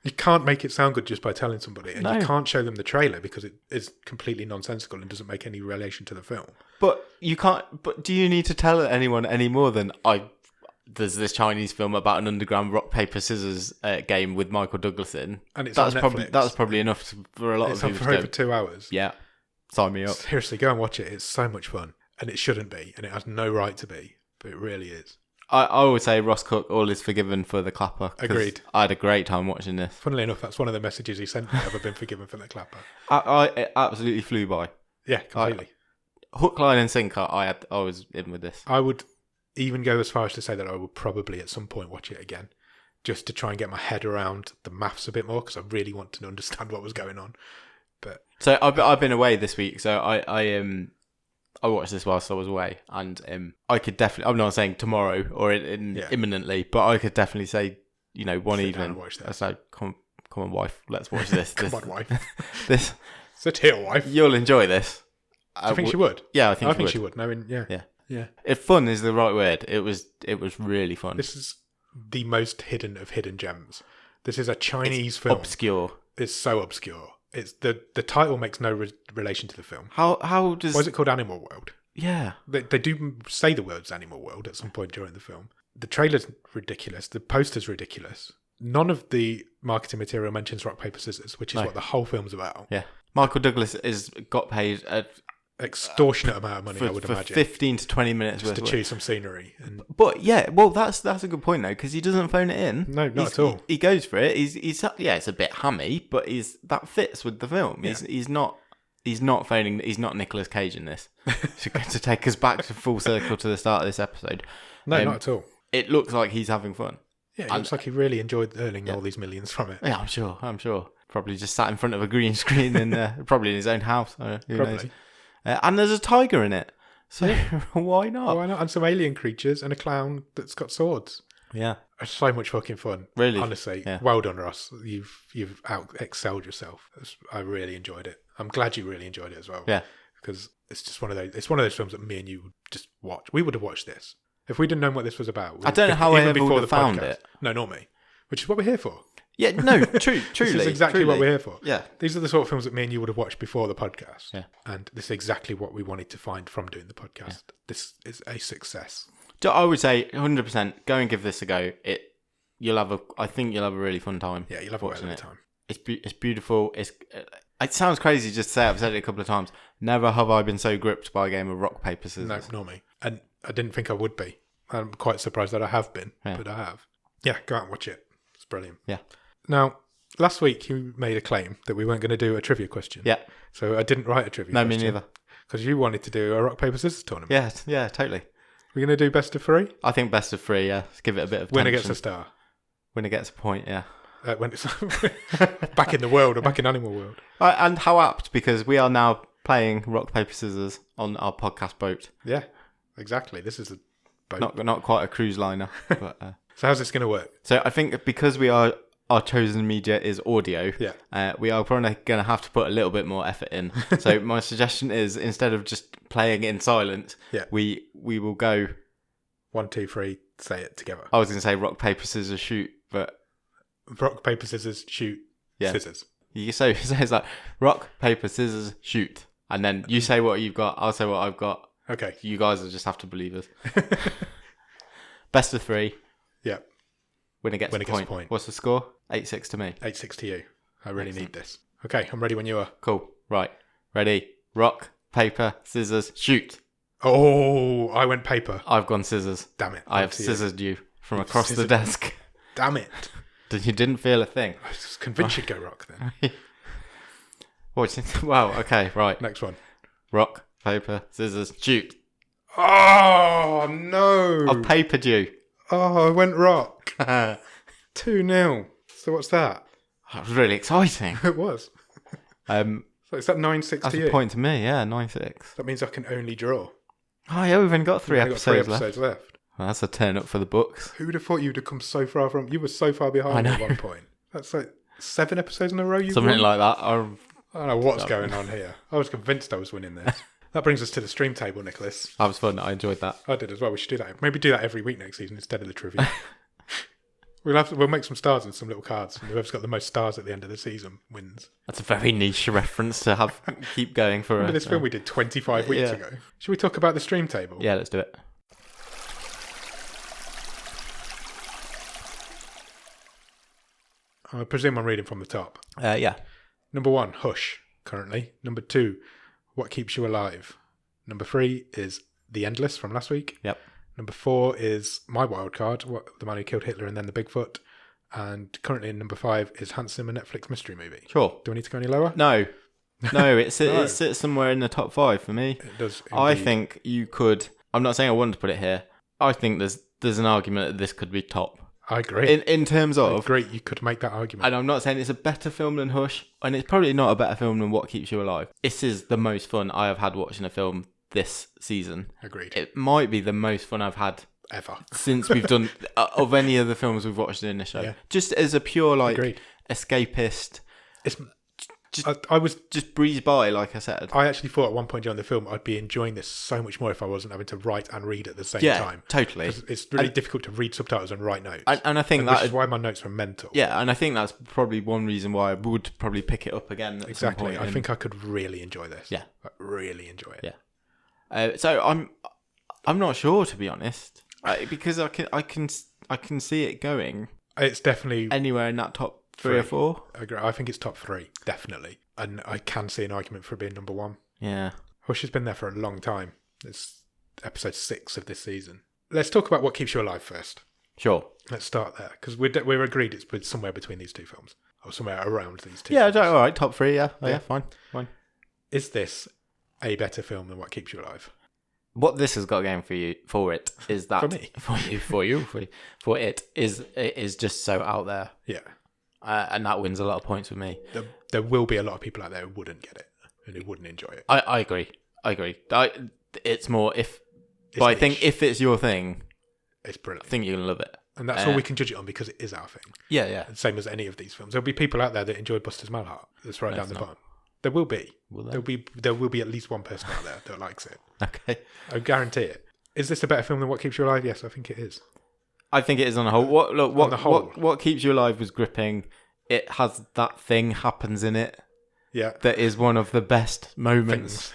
you can't make it sound good just by telling somebody. And you can't show them the trailer because it is completely nonsensical and doesn't make any relation to the film. But you can't, do you need to tell anyone any more than, there's this Chinese film about an underground rock, paper, scissors game with Michael Douglas in. And it's on Netflix. That's probably enough for a lot of people. It's on for over 2 hours. Yeah. Sign me up. Seriously, go and watch it. It's so much fun. And it shouldn't be. And it has no right to be. But it really is. I would say Ross Cook, all is forgiven for the clapper. Agreed. I had a great time watching this. Funnily enough, that's one of the messages he sent me. Ever been forgiven for the clapper? It absolutely flew by. Yeah, completely. Hook, line and sinker, I was in with this. I would even go as far as to say that I will probably at some point watch it again, just to try and get my head around the maths a bit more, because I really want to understand what was going on. But so I've been away this week, so I watched this whilst I was away, and I could definitely. I'm not saying tomorrow or imminently, but I could definitely say, one sit evening. down and watch that. I say, come on, wife, let's watch this. Come on, wife. This. Sit here, wife. You'll enjoy this. Do you think she would? Yeah, I think she would. Yeah. If fun is the right word, it was really fun. This is the most hidden of hidden gems. This is a Chinese film. Obscure. It's so obscure. It's the title makes no relation to the film. How does? Why is it called Animal World? Yeah, They do say the words Animal World at some point during the film. The trailer's ridiculous. The poster's ridiculous. None of the marketing material mentions rock, paper, scissors, which is what the whole film's about. Yeah. Michael Douglas got paid extortionate amount of money, I would imagine. 15 to 20 minutes just to choose some scenery. But yeah, well, that's a good point though, because he doesn't phone it in. No, not at all. He goes for it. He's it's a bit hammy, but that fits with the film. Yeah. He's not phoning. He's not Nicolas Cage in this. to take us back to full circle to the start of this episode. No, not at all. It looks like he's having fun. Yeah, it looks like he really enjoyed earning all these millions from it. Yeah, I'm sure. Probably just sat in front of a green screen and probably in his own house. Who knows? And there's a tiger in it. So why not? Why not? And some alien creatures and a clown that's got swords. Yeah. It's so much fucking fun. Really? Honestly. Yeah. Well done, Ross. You've excelled yourself. I really enjoyed it. I'm glad you really enjoyed it as well. Yeah. Because it's just one of those films that me and you would just watch. We would have watched this. If we didn't know what this was about. I don't know how I ever would have found it. No, nor me. Which is what we're here for. Yeah, no, truly. This is exactly what we're here for. Yeah. These are the sort of films that me and you would have watched before the podcast. Yeah. And this is exactly what we wanted to find from doing the podcast. Yeah. This is a success. I would say 100% go and give this a go. I think you'll have a really fun time. Yeah, you'll have watching a time. It's beautiful. It sounds crazy just to say. I've said it a couple of times. Never have I been so gripped by a game of rock, paper, scissors. No, nor me. And I didn't think I would be. I'm quite surprised that I have been, but I have. Yeah, go out and watch it. It's brilliant. Yeah. Now, last week you made a claim that we weren't going to do a trivia question. Yeah. So I didn't write a trivia question. No, me neither. Because you wanted to do a rock, paper, scissors tournament. Yeah, totally. We're going to do best of 3? I think best of 3, yeah. Let's give it a bit of tension. Winner gets a star. Winner gets a point, yeah. When it's back in the world or back in Animal World. And how apt, because we are now playing rock, paper, scissors on our podcast boat. Yeah, exactly. This is a boat. Not quite a cruise liner. But, so how's this going to work? So I think because our chosen media is audio, we are probably going to have to put a little bit more effort in. So my suggestion is, instead of just playing in silence, we will go 1, 2, 3, say it together. I was going to say rock, paper, scissors, shoot, but rock, paper, scissors, shoot, scissors. So it's like rock, paper, scissors, shoot, and then you say what you've got, I'll say what I've got. Okay. You guys will just have to believe us. Best of 3. Yeah. Winner gets a point. What's the score? 8-6 to me. 8-6 to you. I really need this. Okay, I'm ready when you are. Cool. Right. Ready. Rock, paper, scissors, shoot. Oh, I went paper. I've gone scissors. Damn it. I have scissored you from across the desk. Damn it. You didn't feel a thing. I was convinced you'd go rock then. Wow, okay, right. Next one. Rock, paper, scissors, shoot. Oh, no. I've papered you. Oh, I went rock. 2-0. So what's that? That was really exciting. It was. So is that 9-6 to you? That's a point to me, yeah, 9-6. That means I can only draw. Oh, yeah, we've only got 3 episodes left. Well, that's a turn up for the books. Who would have thought you'd have come so far from... You were so far behind at one point. That's like 7 episodes in a row you've Something won? like that. I don't know what's going on here. I was convinced I was winning this. That brings us to the stream table, Nicholas. That was fun. I enjoyed that. I did as well. We should do that. Maybe do that every week next season instead of the trivia. We'll make some stars and some little cards. And whoever's got the most stars at the end of the season wins. That's a very niche reference to keep going for. Remember this film we did 25 weeks ago? Should we talk about the stream table? Yeah, let's do it. I presume I'm reading from the top. Yeah. Number 1, Hush, currently. Number 2, What Keeps You Alive. Number 3 is The Endless from last week. Yep. Number 4 is my wild card, The Man Who Killed Hitler and Then the Bigfoot. And currently in number 5 is Handsome, a Netflix mystery movie. Sure. Do I need to go any lower? No, it sits somewhere in the top 5 for me. It does. Indeed. I think you could. I'm not saying I wanted to put it here. I think there's an argument that this could be top. I agree. In terms of... I agree, you could make that argument. And I'm not saying it's a better film than Hush, and it's probably not a better film than What Keeps You Alive. This is the most fun I have had watching a film this season. Agreed. It might be the most fun I've had ever since we've done of any of the films we've watched in the show. Yeah. Just as a pure escapist. It's I was just breeze by, like I said. I actually thought at one point during the film I'd be enjoying this so much more if I wasn't having to write and read at the same time. Totally. It's really difficult to read subtitles and write notes. And I think that is why my notes were mental. Yeah, and I think that's probably one reason why I would probably pick it up again at some point. I think I could really enjoy this. Yeah. Like, really enjoy it. Yeah. So I'm not sure, to be honest, because I can see it going. It's definitely anywhere in that top 3 or 4. I agree. I think it's top 3, definitely. And I can see an argument for it being number 1. Yeah. Hush has been there for a long time. It's episode 6 of this season. Let's talk about What Keeps You Alive first. Sure. Let's start there, because we're agreed it's somewhere between these two films, or somewhere around these two. Yeah, films. all right, top 3. Yeah, fine. Is this a better film than What Keeps You Alive? What this has got going for it is that for it is just so out there. Yeah. And that wins a lot of points with me. There will be a lot of people out there who wouldn't get it and who wouldn't enjoy it. I agree. It's more but I think if it's your thing, it's brilliant. I think you're gonna love it, and that's all we can judge it on because it is our thing. Yeah. Same as any of these films. There'll be people out there that enjoy Buster's Malhart. That's right down the bottom. There will be. There will be at least one person out there that likes it. Okay. I guarantee it. Is this a better film than What Keeps You Alive? Yes, I think it is. I think it is on the whole. What Keeps You Alive was gripping. It has that thing happens in it. Yeah. That is one of the best moments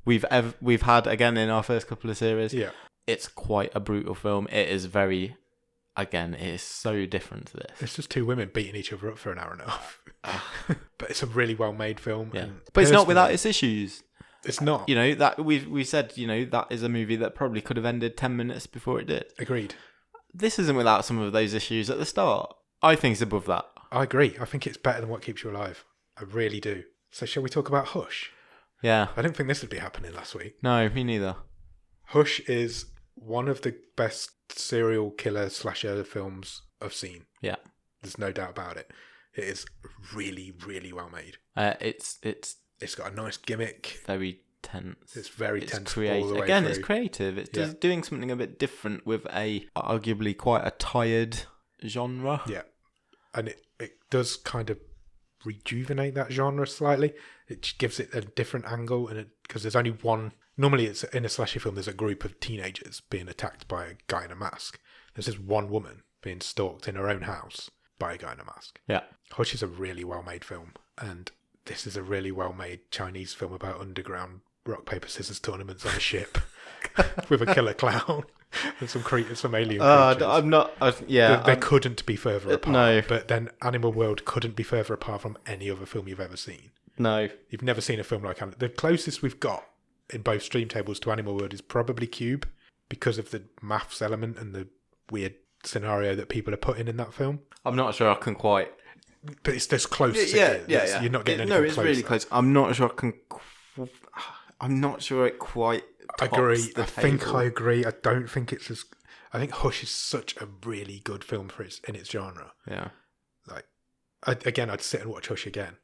we've had again in our first couple of series. Yeah. It's quite a brutal film. It is it is so different to this. It's just two women beating each other up for an hour and a half. But it's a really well made film. Yeah. But it's not without its issues. It's not. You know, that we said, that is a movie that probably could have ended 10 minutes before it did. Agreed. This isn't without some of those issues at the start. I think it's above that. I agree. I think it's better than What Keeps You Alive. I really do. So shall we talk about Hush? Yeah. I didn't think this would be happening last week. No, me neither. Hush is one of the best serial killer slasher films I've seen. Yeah. There's no doubt about it. It is really, really well made. It's got a nice gimmick. Very tense. It's very tense. Creative. All the way Again, through. It's creative. It's just doing something a bit different with arguably quite a tired genre. Yeah. And it does kind of rejuvenate that genre slightly. It gives it a different angle, and because there's only one. Normally, it's in a slasher film. There's a group of teenagers being attacked by a guy in a mask. There's just one woman being stalked in her own house by a guy in a mask. Yeah, Hush is a really well-made film, and this is a really well-made Chinese film about underground rock paper scissors tournaments on a ship with a killer clown and some alien creatures. They couldn't be further apart. No, but then Animal World couldn't be further apart from any other film you've ever seen. No, you've never seen a film like the closest we've got in both stream tables to Animal World is probably Cube, because of the maths element and the weird scenario that people are putting in that film. I'm not sure I can quite. But it's this close. Yeah. You're not getting anything it's closer. Really close. I'm not sure I can. I'm not sure it quite. I agree. I agree. I don't think it's as. I think Hush is such a really good film for in its genre. Yeah. Like, I'd sit and watch Hush again.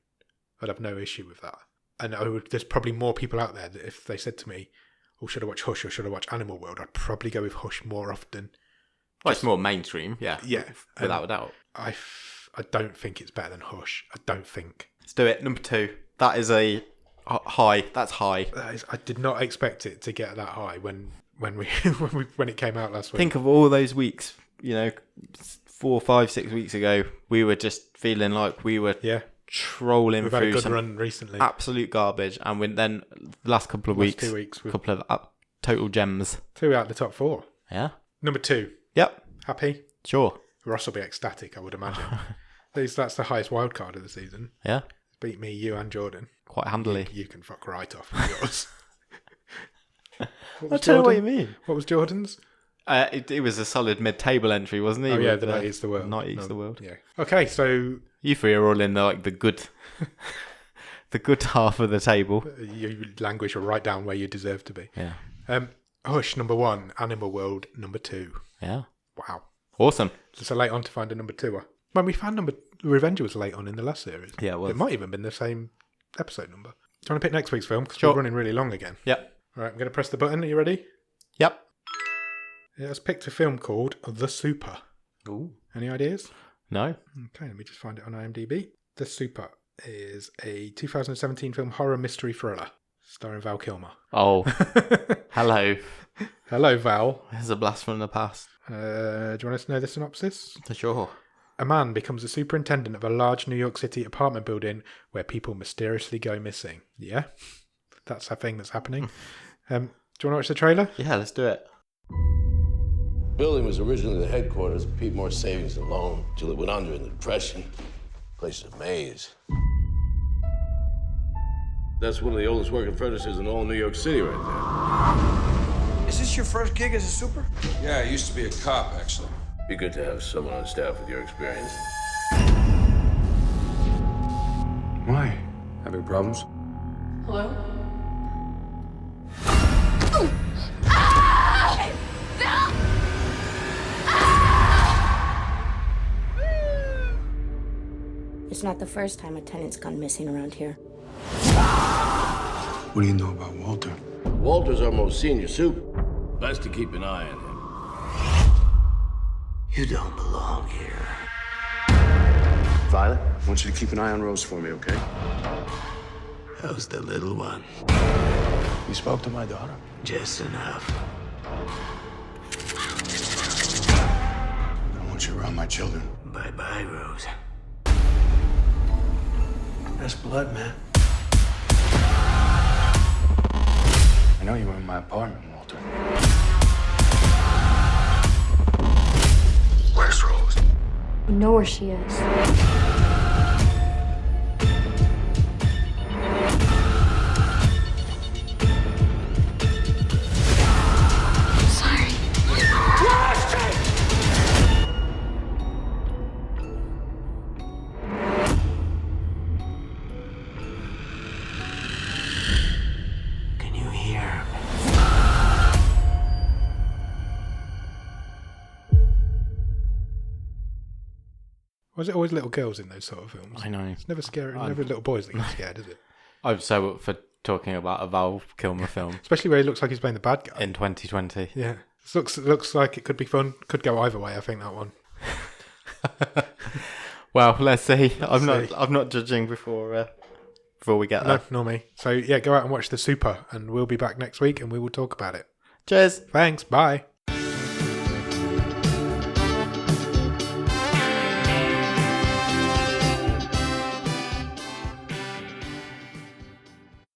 I'd have no issue with that. And there's probably more people out there that if they said to me, "Oh, should I watch Hush or should I watch Animal World?" I'd probably go with Hush more often. Well, it's more mainstream. Yeah. Without a doubt. I don't think it's better than Hush. I don't think. Let's do it. Number 2. That is a high. That's high. I did not expect it to get that high when it came out last week. Think of all those weeks. 4, 5, 6 weeks ago, we were just feeling like we were trolling We've through had a good some run recently. Absolute garbage, and then the last couple of weeks, 2 weeks, a couple of total gems. 2 out of the top 4. Yeah. Number 2. Yep. Happy? Sure. Ross will be ecstatic, I would imagine. That's the highest wild card of the season. Yeah. Beat me, you, and Jordan. Quite handily. You can fuck right off with yours. I don't know what you mean. What was Jordan's? It was a solid mid-table entry, wasn't he? Oh yeah, the Night Eats the World. Night Eats the World. Yeah. Okay, so you three are all in the good, the good half of the table. You languish right down where you deserve to be. Yeah. Hush, number 1. Animal World, number 2. Yeah. Wow. Awesome. So late on to find a number 2. When we found Revenger was late on in the last series. Yeah, it was. It might even been the same episode number. Do you want to pick next week's film? Because Sure. we're running really long again. Yep. All right, I'm going to press the button. Are you ready? Yep. Yeah, let's pick a film called The Super. Ooh. Any ideas? No. Okay, let me just find it on IMDb. The Super is a 2017 film horror mystery thriller starring Val Kilmer. Oh. Hello. Hello, Val. There's a blast from the past. Do you want us to know the synopsis? Sure. A man becomes a superintendent of a large New York City apartment building where people mysteriously go missing. Yeah? That's a thing that's happening. Do you want to watch the trailer? Yeah, let's do it. The building was originally the headquarters of Pete Morse Savings and Loan until it went under in the Depression. Place is a maze. That's one of the oldest working furnaces in all New York City right Is this your first gig as a super? Yeah, I used to be a cop, actually. there. Be good to have someone on staff with your experience. Why? Having problems? Hello? It's not the first time a tenant's gone missing around here. What do you know about Walter? Walter's our most senior super. Best to keep an eye on him. You don't belong here. Violet? I want you to keep an eye on Rose for me, okay? How's the little one? You spoke to my daughter. Just enough. I don't want you around my children. Bye-bye, Rose. That's blood, man. I know you were in my apartment, Walter. Where's Rose? We know where she is. Sorry. Can you hear? Was it always little girls in those sort of films? I know. It's never scary. Never little boys that get scared, is it? I'm so up for talking about a Val Kilmer film Especially where he looks like he's playing the bad guy. in 2020. Yeah. This looks like it could be fun. Could go either way, I think, that one. Well, let's see. I'm not judging before we get there. No, nor me. So, yeah, go out and watch The Super, and we'll be back next week, and we will talk about it. Cheers. Thanks. Bye.